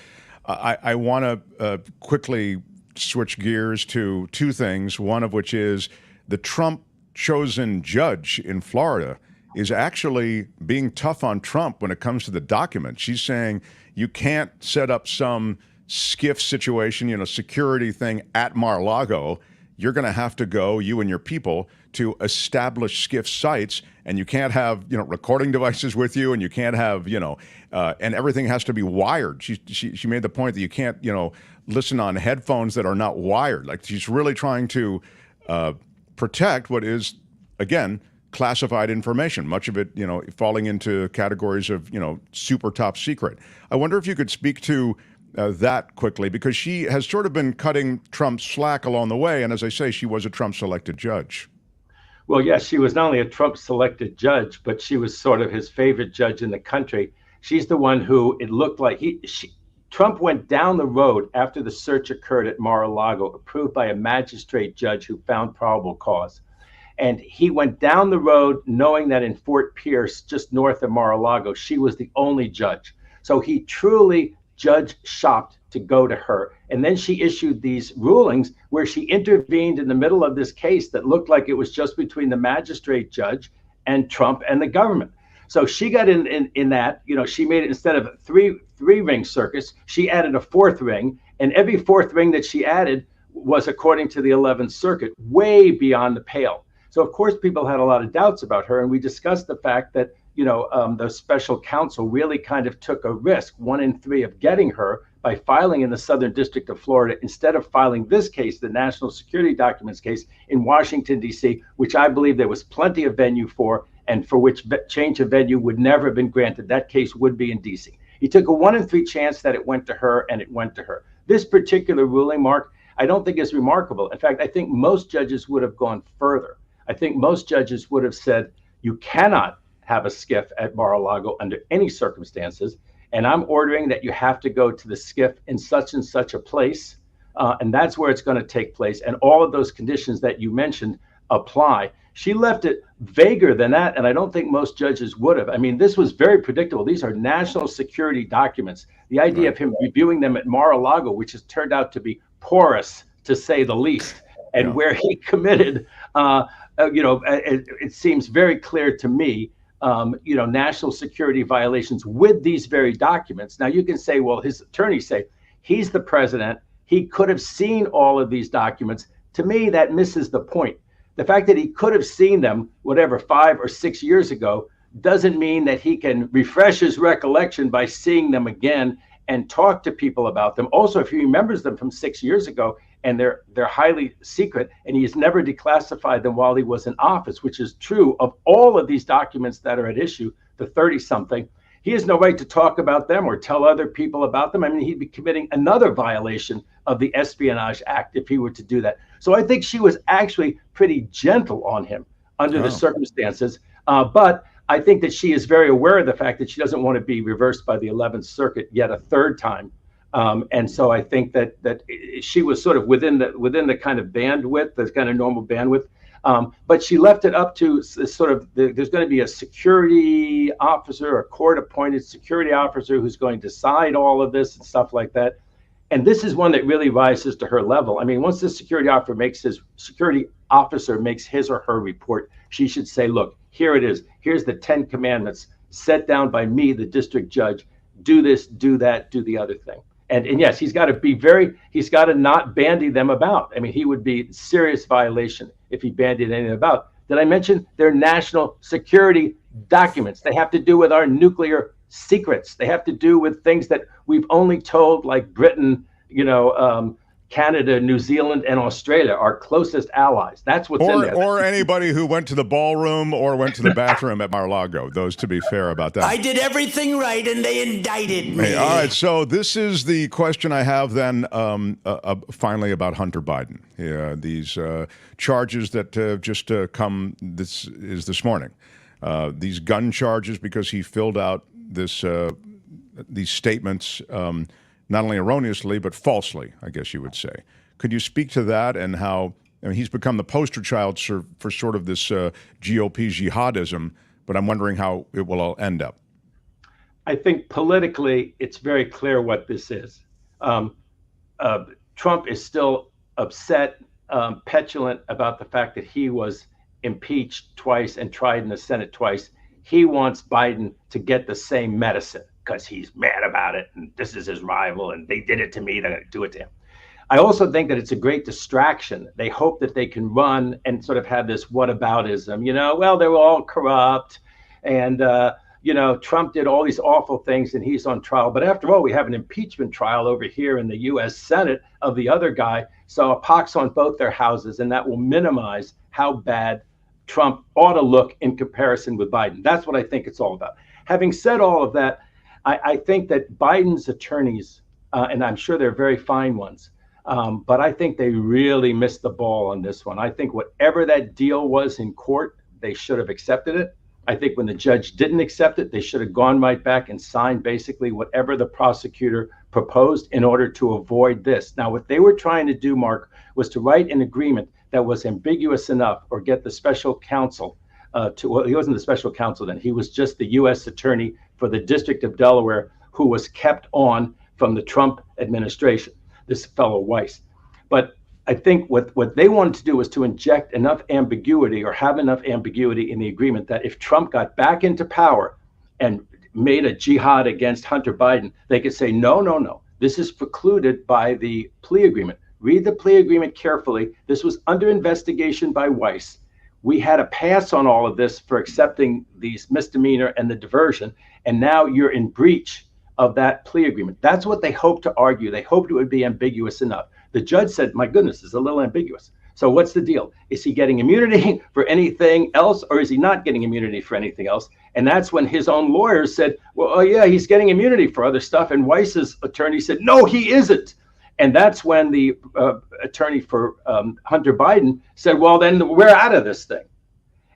I want to quickly switch gears to two things, one of which is the Trump-chosen judge in Florida is actually being tough on Trump when it comes to the documents. She's saying you can't set up some skiff situation, security thing at Mar-a-Lago. You're going to have to go, you and your people, to establish skiff sites, and you can't have, recording devices with you, and you can't have, and everything has to be wired. She made the point that you can't, listen on headphones that are not wired. Like, she's really trying to protect what is, again, classified information, much of it, falling into categories of, super top secret. I wonder if you could speak to that quickly, because she has sort of been cutting Trump's slack along the way. And as I say, she was a Trump-selected judge. Well, yes, she was not only a Trump-selected judge, but she was sort of his favorite judge in the country. She's the one who it looked like Trump went down the road after the search occurred at Mar-a-Lago, approved by a magistrate judge who found probable cause. And he went down the road knowing that in Fort Pierce, just north of Mar-a-Lago, she was the only judge. So he truly judge shopped to go to her. And then she issued these rulings where she intervened in the middle of this case that looked like it was just between the magistrate judge and Trump and the government. So she got in that, she made it, instead of three ring circus, she added a fourth ring, and every fourth ring that she added was, according to the 11th Circuit, way beyond the pale. So of course people had a lot of doubts about her, and we discussed the fact that the special counsel really kind of took a risk, 1 in 3, of getting her by filing in the Southern District of Florida instead of filing this case, the national security documents case, in Washington, D.C., which I believe there was plenty of venue for, and for which change of venue would never have been granted. That case would be in D.C. He took a 1 in 3 chance that it went to her, and it went to her. This particular ruling, Mark, I don't think is remarkable. In fact, I think most judges would have gone further. I think most judges would have said, you cannot have a skiff at Mar-a-Lago under any circumstances, and I'm ordering that you have to go to the skiff in such and such a place, and that's where it's going to take place, and all of those conditions that you mentioned apply. She left it vaguer than that, and I don't think most judges would have. I mean, this was very predictable. These are national security documents. The idea of him reviewing them at Mar-a-Lago, which has turned out to be porous, to say the least, and where he committed, it seems very clear to me, national security violations with these very documents. Now, you can say, well, his attorneys say he's the president. He could have seen all of these documents. To me, that misses the point. The fact that he could have seen them, 5 or 6 years ago, doesn't mean that he can refresh his recollection by seeing them again and talk to people about them. Also, if he remembers them from 6 years ago and they're highly secret, and he has never declassified them while he was in office, which is true of all of these documents that are at issue, the 30-something, he has no right to talk about them or tell other people about them. I mean, he'd be committing another violation of the Espionage Act if he were to do that. So I think she was actually pretty gentle on him under the circumstances. But I think that she is very aware of the fact that she doesn't want to be reversed by the 11th Circuit yet a third time. And so I think that she was sort of within the kind of bandwidth, the kind of normal bandwidth. But she left it up to sort of, there's going to be a security officer, a court-appointed security officer who's going to decide all of this and stuff like that. And this is one that really rises to her level. I mean, once the security officer makes his or her report, she should say, look, here it is. Here's the 10 commandments set down by me, the district judge. Do this, do that, do the other thing. And yes, he's got to not bandy them about. I mean, he would be serious violation if he bandied anything about. Did I mention they're national security documents? They have to do with our nuclear secrets. They have to do with things that we've only told, like Britain, Canada, New Zealand, and Australia, our closest allies. That's what's in there. Or anybody who went to the ballroom or went to the bathroom at Mar-a-Lago. Those, to be fair about that. I did everything right, and they indicted me. Hey, all right, so this is the question I have then, finally, about Hunter Biden. These charges that just come this morning. These gun charges, because he filled out these statements, not only erroneously, but falsely, I guess you would say. Could you speak to that and how he's become the poster child for sort of this GOP jihadism, but I'm wondering how it will all end up. I think politically, it's very clear what this is. Trump is still upset, petulant about the fact that he was impeached twice and tried in the Senate twice. He wants Biden to get the same medicine because he's mad about it, and this is his rival, and they did it to me, they're going to do it to him. I also think that it's a great distraction. They hope that they can run and sort of have this whataboutism, well, they were all corrupt, and Trump did all these awful things and he's on trial. But after all, we have an impeachment trial over here in the U.S. Senate of the other guy. So a pox on both their houses, and that will minimize how bad Trump ought to look in comparison with Biden. That's what I think it's all about. Having said all of that, I think that Biden's attorneys, and I'm sure they're very fine ones, but I think they really missed the ball on this one. I think whatever that deal was in court, they should have accepted it. I think when the judge didn't accept it, they should have gone right back and signed basically whatever the prosecutor proposed in order to avoid this. Now, what they were trying to do, Mark, was to write an agreement that was ambiguous enough or get the special counsel well, he wasn't the special counsel then. He was just the U.S. attorney for the District of Delaware who was kept on from the Trump administration, this fellow Weiss. But I think what they wanted to do was to inject enough ambiguity or have enough ambiguity in the agreement that if Trump got back into power and made a jihad against Hunter Biden, they could say, no, this is precluded by the plea agreement. Read the plea agreement carefully. This was under investigation by Weiss. We had a pass on all of this for accepting these misdemeanor and the diversion, and now you're in breach of that plea agreement. That's what they hoped to argue. They hoped it would be ambiguous enough. The judge said, my goodness, it's a little ambiguous. So what's the deal? Is he getting immunity for anything else, or is he not getting immunity for anything else? And that's when his own lawyers said, well, oh yeah, he's getting immunity for other stuff. And Weiss's attorney said, no, he isn't. And that's when the attorney for Hunter Biden said, well, then we're out of this thing.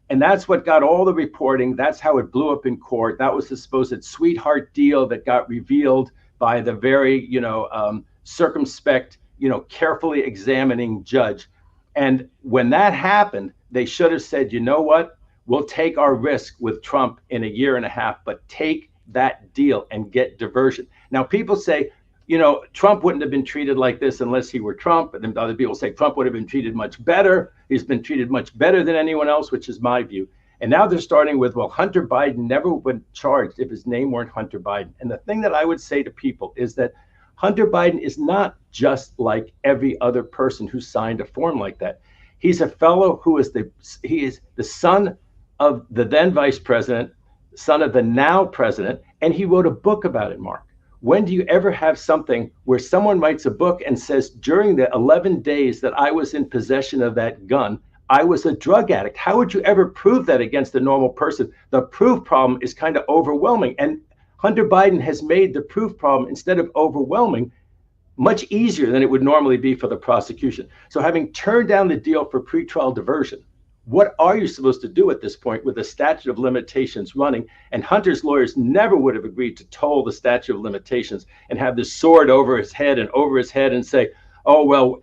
And that's what got all the reporting. That's how it blew up in court. That was the supposed sweetheart deal that got revealed by the very, circumspect, carefully examining judge. And when that happened, they should have said, you know what? We'll take our risk with Trump in a year and a half, but take that deal and get diversion. Now, people say, Trump wouldn't have been treated like this unless he were Trump. And then other people say Trump would have been treated much better. He's been treated much better than anyone else, which is my view. And now they're starting with, well, Hunter Biden never would have been charged if his name weren't Hunter Biden. And the thing that I would say to people is that Hunter Biden is not just like every other person who signed a form like that. He's a fellow who is the son of the then vice president, son of the now president, and he wrote a book about it, Mark. When do you ever have something where someone writes a book and says, during the 11 days that I was in possession of that gun, I was a drug addict? How would you ever prove that against a normal person? The proof problem is kind of overwhelming. And Hunter Biden has made the proof problem, instead of overwhelming, much easier than it would normally be for the prosecution. So having turned down the deal for pretrial diversion, what are you supposed to do at this point with the statute of limitations running? And Hunter's lawyers never would have agreed to toll the statute of limitations and have this sword over his head and say, oh, well,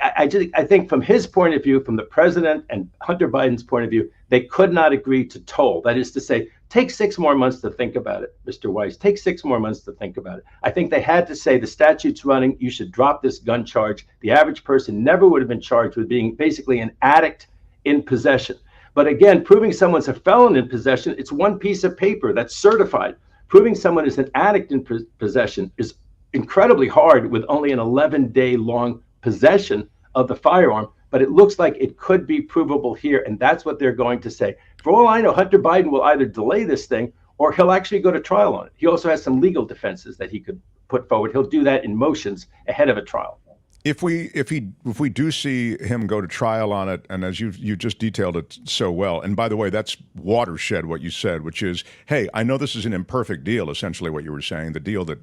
I think from his point of view, from the president and Hunter Biden's point of view, they could not agree to toll. That is to say, take 6 more months to think about it, Mr. Weiss. Take 6 more months to think about it. I think they had to say the statute's running. You should drop this gun charge. The average person never would have been charged with being basically an addict in possession. But again, proving someone's a felon in possession, it's one piece of paper that's certified. Proving someone is an addict in possession is incredibly hard with only an 11-day long possession of the firearm, but it looks like it could be provable here, and that's what they're going to say. For all I know, Hunter Biden will either delay this thing or he'll actually go to trial on it. He also has some legal defenses that he could put forward. He'll do that in motions ahead of a trial. If we do see him go to trial on it, and as you just detailed it so well, and by the way, that's watershed what you said, which is, hey, I know this is an imperfect deal, essentially what you were saying, the deal that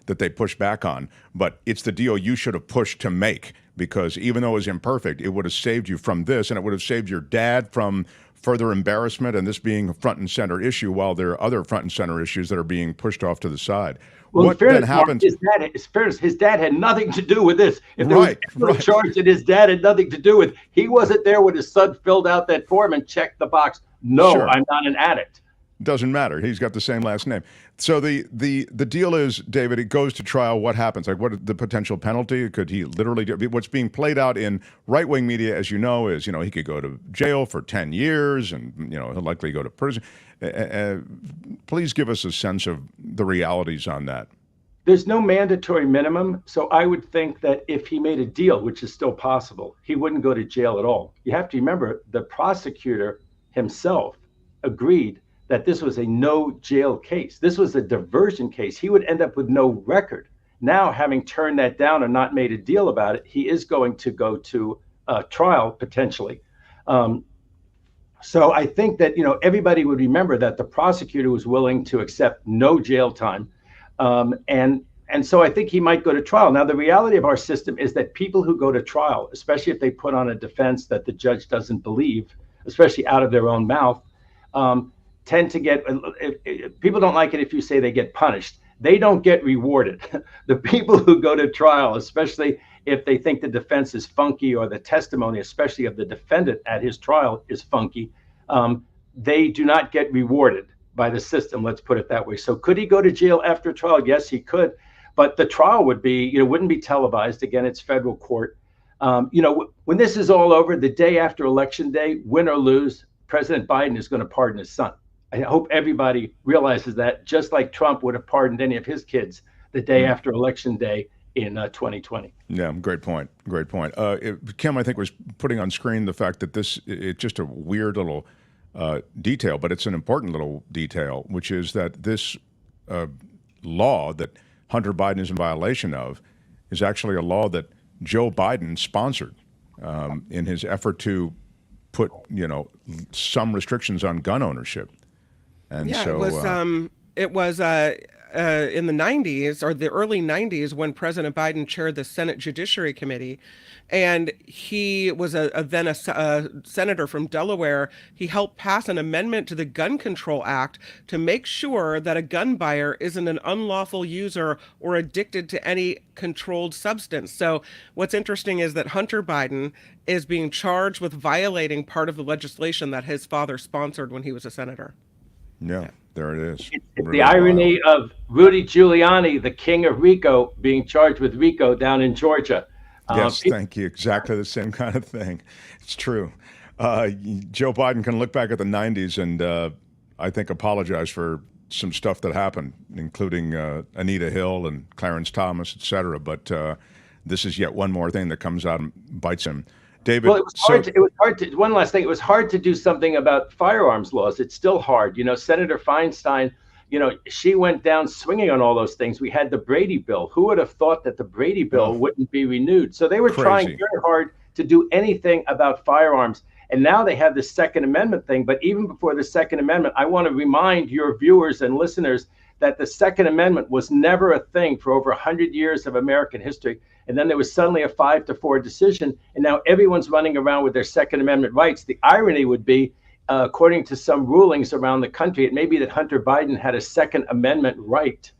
that they push back on, but it's the deal you should have pushed to make, because even though it was imperfect, it would have saved you from this, and it would have saved your dad from further embarrassment and this being a front and center issue, while there are other front and center issues that are being pushed off to the side. Well, what then happens? His dad had nothing to do with this. If there was ever a charge that his dad had nothing to do with, he wasn't there when his son filled out that form and checked the box. No, sure. I'm not an addict. Doesn't matter. He's got the same last name. So the deal is, David, it goes to trial. What happens? Like, what the potential penalty? Could he literally do? What's being played out in right-wing media, as you know, is, he could go to jail for 10 years and, he'll likely go to prison. Please give us a sense of the realities on that. There's no mandatory minimum, so I would think that if he made a deal, which is still possible, he wouldn't go to jail at all. You have to remember, the prosecutor himself agreed that this was a no jail case. This was a diversion case. He would end up with no record. Now, having turned that down or not made a deal about it, he is going to go to trial potentially. So I think that, everybody would remember that the prosecutor was willing to accept no jail time. And so I think he might go to trial. Now, the reality of our system is that people who go to trial, especially if they put on a defense that the judge doesn't believe, especially out of their own mouth, tend to get, people don't like it if you say they get punished. They don't get rewarded. The people who go to trial, especially if they think the defense is funky or the testimony, especially of the defendant at his trial, is funky, they do not get rewarded by the system, let's put it that way. So could he go to jail after trial? Yes, he could. But the trial would be, wouldn't be televised. Again, it's federal court. When this is all over, the day after Election Day, win or lose, President Biden is going to pardon his son. I hope everybody realizes that, just like Trump would have pardoned any of his kids the day after Election Day in 2020. Yeah, great point. Great point. Kim, I think, was putting on screen the fact that it's just a weird little detail, but it's an important little detail, which is that this law that Hunter Biden is in violation of is actually a law that Joe Biden sponsored in his effort to put, some restrictions on gun ownership. And yeah, so it was in the 90s or the early 90s when President Biden chaired the Senate Judiciary Committee, and he was then a senator from Delaware. He helped pass an amendment to the Gun Control Act to make sure that a gun buyer isn't an unlawful user or addicted to any controlled substance. So what's interesting is that Hunter Biden is being charged with violating part of the legislation that his father sponsored when he was a senator. Yeah, there it is. It's really the irony of Rudy Giuliani, the king of RICO, being charged with RICO down in Georgia. Yes, thank you. Exactly the same kind of thing. It's true. Joe Biden can look back at the 90s and I think apologize for some stuff that happened, including Anita Hill and Clarence Thomas, et cetera. But this is yet one more thing that comes out and bites him. David, well, it was hard to, one last thing, it was hard to do something about firearms laws. It's still hard. Senator Feinstein, she went down swinging on all those things. We had the Brady bill. Who would have thought that the Brady bill wouldn't be renewed? So they were trying very hard to do anything about firearms. And now they have the Second Amendment thing. But even before the Second Amendment, I want to remind your viewers and listeners that the Second Amendment was never a thing for over 100 years of American history. And then there was suddenly a 5-4 decision, and now everyone's running around with their Second Amendment rights. The irony would be, according to some rulings around the country, it may be that Hunter Biden had a Second Amendment right.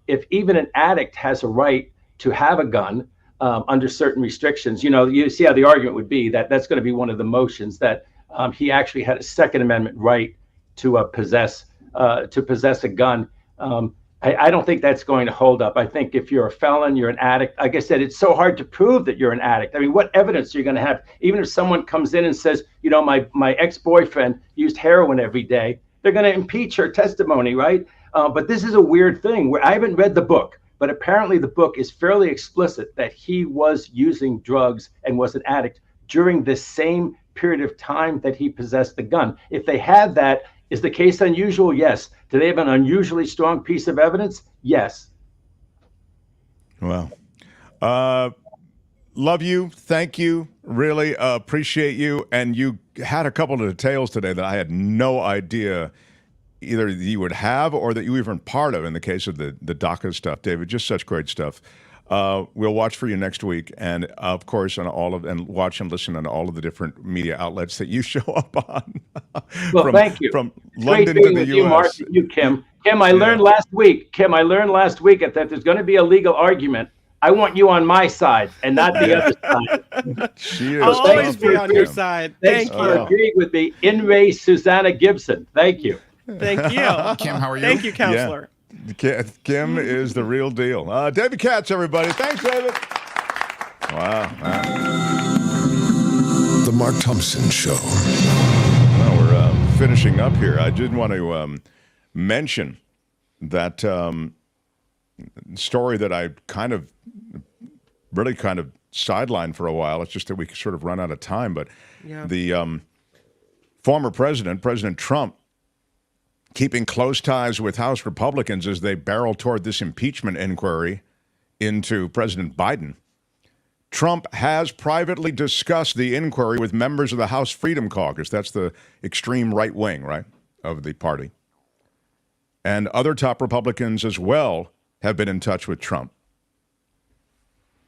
If even an addict has a right to have a gun under certain restrictions, you see how the argument would be that that's going to be one of the motions, that he actually had a Second Amendment right to possess a gun. I don't think that's going to hold up. I think if you're a felon, you're an addict. Like I said, it's so hard to prove that you're an addict. I mean, what evidence are you going to have? Even if someone comes in and says, my ex-boyfriend used heroin every day, they're going to impeach her testimony, right? But this is a weird thing where I haven't read the book, but apparently the book is fairly explicit that he was using drugs and was an addict during the same period of time that he possessed the gun. If they had that, is the case unusual? Yes. Do they have an unusually strong piece of evidence? Yes. Well, love you. Thank you. Really appreciate you. And you had a couple of details today that I had no idea either you would have or that you were even part of in the case of the DACA stuff. David, just such great stuff. We'll watch for you next week, and of course, and watch and listen on all of the different media outlets that you show up on. Well, thank you. From London to the U.S. You, Mark, you, Kim. Kim, I learned last week that if there's going to be a legal argument, I want you on my side and not the other side. I'll always be on your side. Thanks for agreeing with me. In re Susanna Gibson. Thank you. Thank you. Kim, how are you? Thank you, counselor. Yeah. Kim is the real deal. David Katz, everybody. Thanks, David. Wow. The Mark Thompson Show. Well, we're finishing up here. I did want to mention that story that I really kind of sidelined for a while. It's just that we sort of run out of time. But the former president, President Trump, keeping close ties with House Republicans as they barrel toward this impeachment inquiry into President Biden. Trump has privately discussed the inquiry with members of the House Freedom Caucus. That's the extreme right wing, right, of the party. And other top Republicans as well have been in touch with Trump.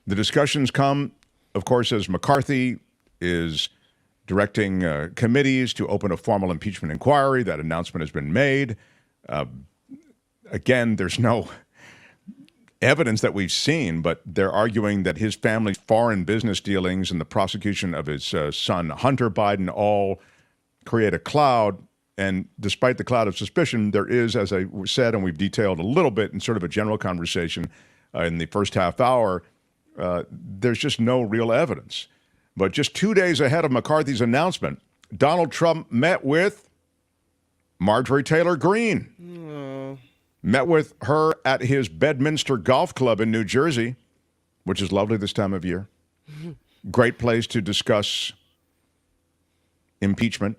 The discussions come, of course, as McCarthy is directing committees to open a formal impeachment inquiry. That announcement has been made. Again, there's no evidence that we've seen, but they're arguing that his family's foreign business dealings and the prosecution of his son, Hunter Biden, all create a cloud. And despite the cloud of suspicion, there is, as I said, and we've detailed a little bit in sort of a general conversation in the first half hour, there's just no real evidence. But just 2 days ahead of McCarthy's announcement, Donald Trump met with Marjorie Taylor Greene. Met with her at his Bedminster Golf Club in New Jersey, which is lovely this time of year. Great place to discuss impeachment.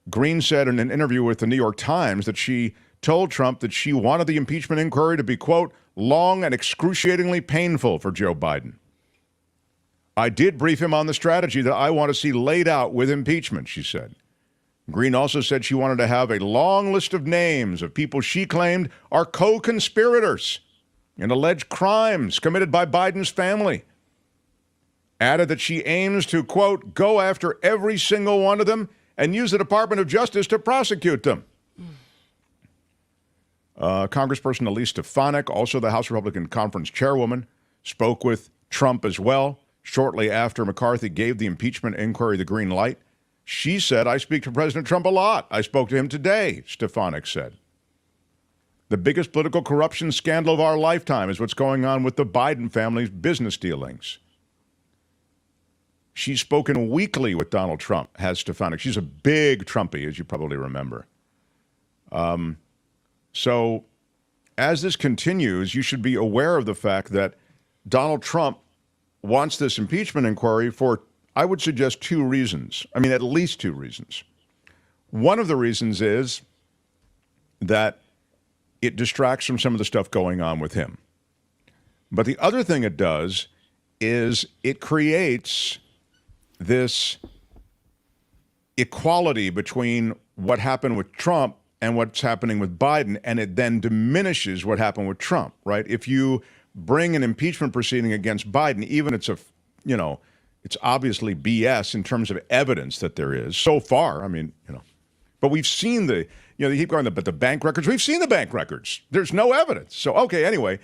Greene said in an interview with the New York Times that she told Trump that she wanted the impeachment inquiry to be, quote, long and excruciatingly painful for Joe Biden. I did brief him on the strategy that I want to see laid out with impeachment, she said. Greene also said she wanted to have a long list of names of people she claimed are co-conspirators in alleged crimes committed by Biden's family. Added that she aims to, quote, go after every single one of them and use the Department of Justice to prosecute them. Congressperson Elise Stefanik, also the House Republican Conference chairwoman, spoke with Trump as well shortly after McCarthy gave the impeachment inquiry the green light. She said, I speak to President Trump a lot. I spoke to him today, Stefanik said. The biggest political corruption scandal of our lifetime is what's going on with the Biden family's business dealings. She's spoken weekly with Donald Trump, has Stefanik. She's a big Trumpy, as you probably remember. So as this continues, you should be aware of the fact that Donald Trump wants this impeachment inquiry for, I would suggest, two reasons. I mean, at least two reasons. One of the reasons is that it distracts from some of the stuff going on with him. But the other thing it does is it creates this equality between what happened with Trump and what's happening with Biden, and it then diminishes what happened with Trump, right? If you bring an impeachment proceeding against Biden, even it's it's obviously BS in terms of evidence that there is so far. I mean, but we've seen they keep going, but the bank records, we've seen the bank records. There's no evidence. So, okay, anyway,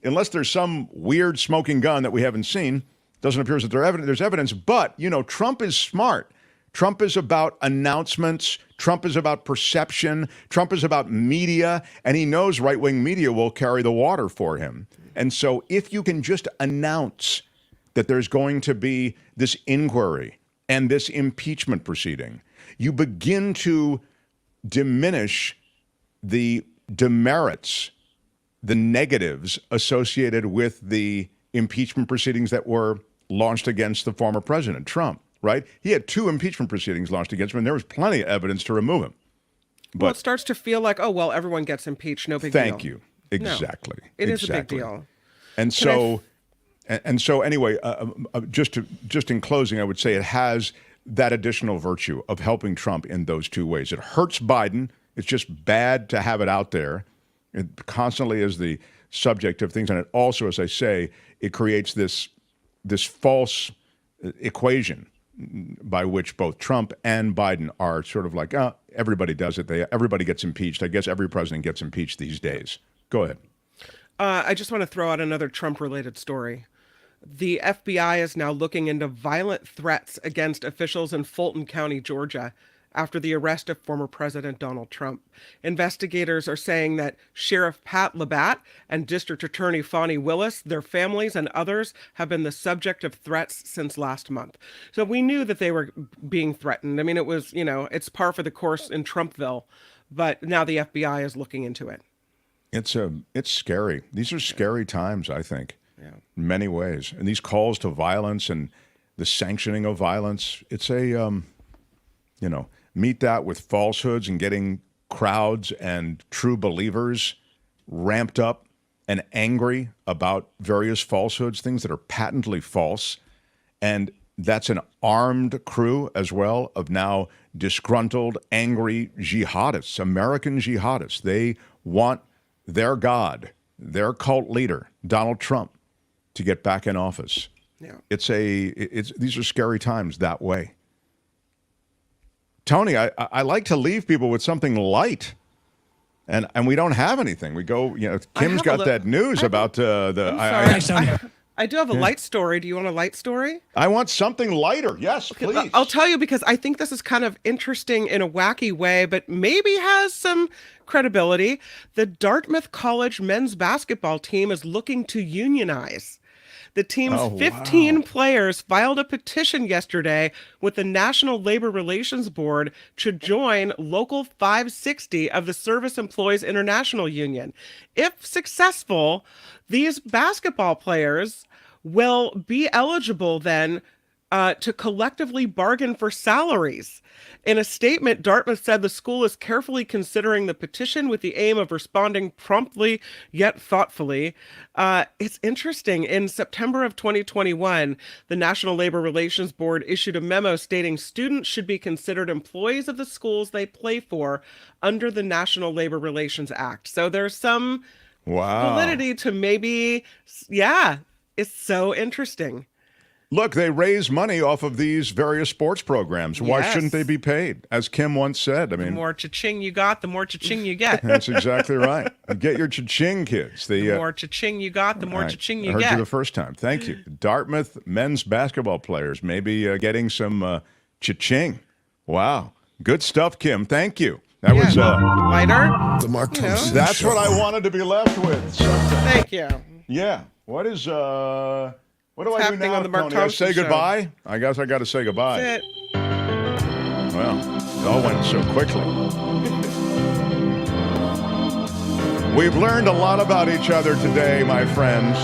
unless there's some weird smoking gun that we haven't seen, doesn't appear that there's evidence. But, Trump is smart. Trump is about announcements. Trump is about perception. Trump is about media. And he knows right-wing media will carry the water for him. And so if you can just announce that there's going to be this inquiry and this impeachment proceeding, you begin to diminish the demerits, the negatives associated with the impeachment proceedings that were launched against the former president, Trump, right? He had 2 impeachment proceedings launched against him, and there was plenty of evidence to remove him. But well, it starts to feel like, oh, well, everyone gets impeached, no big deal. Thank you. Exactly. No, it is a big deal. And so, anyway, just in closing, I would say it has that additional virtue of helping Trump in those 2 ways. It hurts Biden. It's just bad to have it out there. It constantly is the subject of things. And it also, as I say, it creates this false equation by which both Trump and Biden are sort of like, everybody does it. Everybody gets impeached. I guess every president gets impeached these days. Go ahead. I just want to throw out another Trump-related story. The FBI is now looking into violent threats against officials in Fulton County, Georgia, after the arrest of former President Donald Trump. Investigators are saying that Sheriff Pat Labatt and District Attorney Fonnie Willis, their families, and others have been the subject of threats since last month. So we knew that they were being threatened. I mean, it was, it's par for the course in Trumpville, but now the FBI is looking into it. It's scary. These are scary times, I think, in many ways. And these calls to violence and the sanctioning of violence, it's meet that with falsehoods and getting crowds and true believers ramped up and angry about various falsehoods, things that are patently false. And that's an armed crew as well of now disgruntled, angry jihadists, American jihadists. They want their God, their cult leader, Donald Trump, to get back in office. Yeah. These are scary times that way. Tony, I like to leave people with something light, and we don't have anything. We go, Kim's got that news about I do have a light story. Do you want a light story? I want something lighter. Yes, please. I'll tell you, because I think this is kind of interesting in a wacky way, but maybe has some credibility. The Dartmouth College men's basketball team is looking to unionize. The team's 15 players filed a petition yesterday with the National Labor Relations Board to join Local 560 of the Service Employees International Union. If successful, these basketball players will be eligible then to collectively bargain for salaries. In a statement, Dartmouth said the school is carefully considering the petition with the aim of responding promptly yet thoughtfully. It's interesting. In September of 2021, the National Labor Relations Board issued a memo stating students should be considered employees of the schools they play for under the National Labor Relations Act. So there's some validity to maybe, it's so interesting. Look, they raise money off of these various sports programs. Why shouldn't they be paid? As Kim once said, the more cha-ching you got, the more cha-ching you get. That's exactly right. Get your cha-ching, kids. The more cha-ching you got, the more cha-ching you get. I heard you the first time. Thank you. Dartmouth men's basketball players maybe getting some cha-ching. Wow. Good stuff, Kim. Thank you. That was lighter. The Mark Thompson That's Show. what I wanted to be left with. Thank you. Yeah. What is what do What's I do now, on the Mark Tony? Thompson Say Show? goodbye? I guess I got to say goodbye. That's it. Well, it all went so quickly. We've learned a lot about each other today, my friends.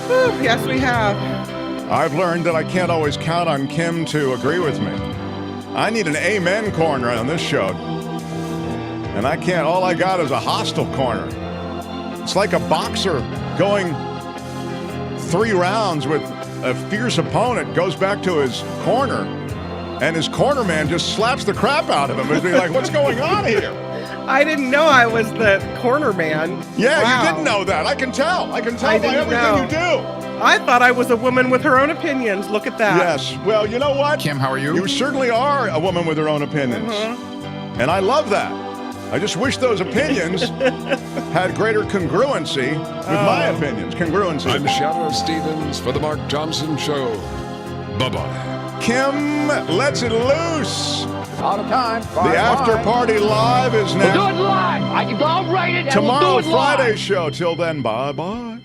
Whew, yes, we have. I've learned that I can't always count on Kim to agree with me. I need an amen corner on this show. And I can't. All I got is a hostile corner. It's like a boxer going 3 rounds with a fierce opponent, goes back to his corner, and his corner man just slaps the crap out of him. He'd be like, what's going on here? I didn't know I was the corner man. Yeah, you didn't know that. I can tell. I can tell by everything you do. I thought I was a woman with her own opinions. Look at that. Yes. Well, you know what? Kim, how are you? You certainly are a woman with her own opinions. And I love that. I just wish those opinions had greater congruency with my opinions. Congruency. I'm Shadow Stevens for the Mark Thompson Show. Bye-bye. Kim, let's it loose. All the time. The after party live is now. We'll do it live. I'll write it. Tomorrow, We'll do it live. Friday show. Till then, bye-bye.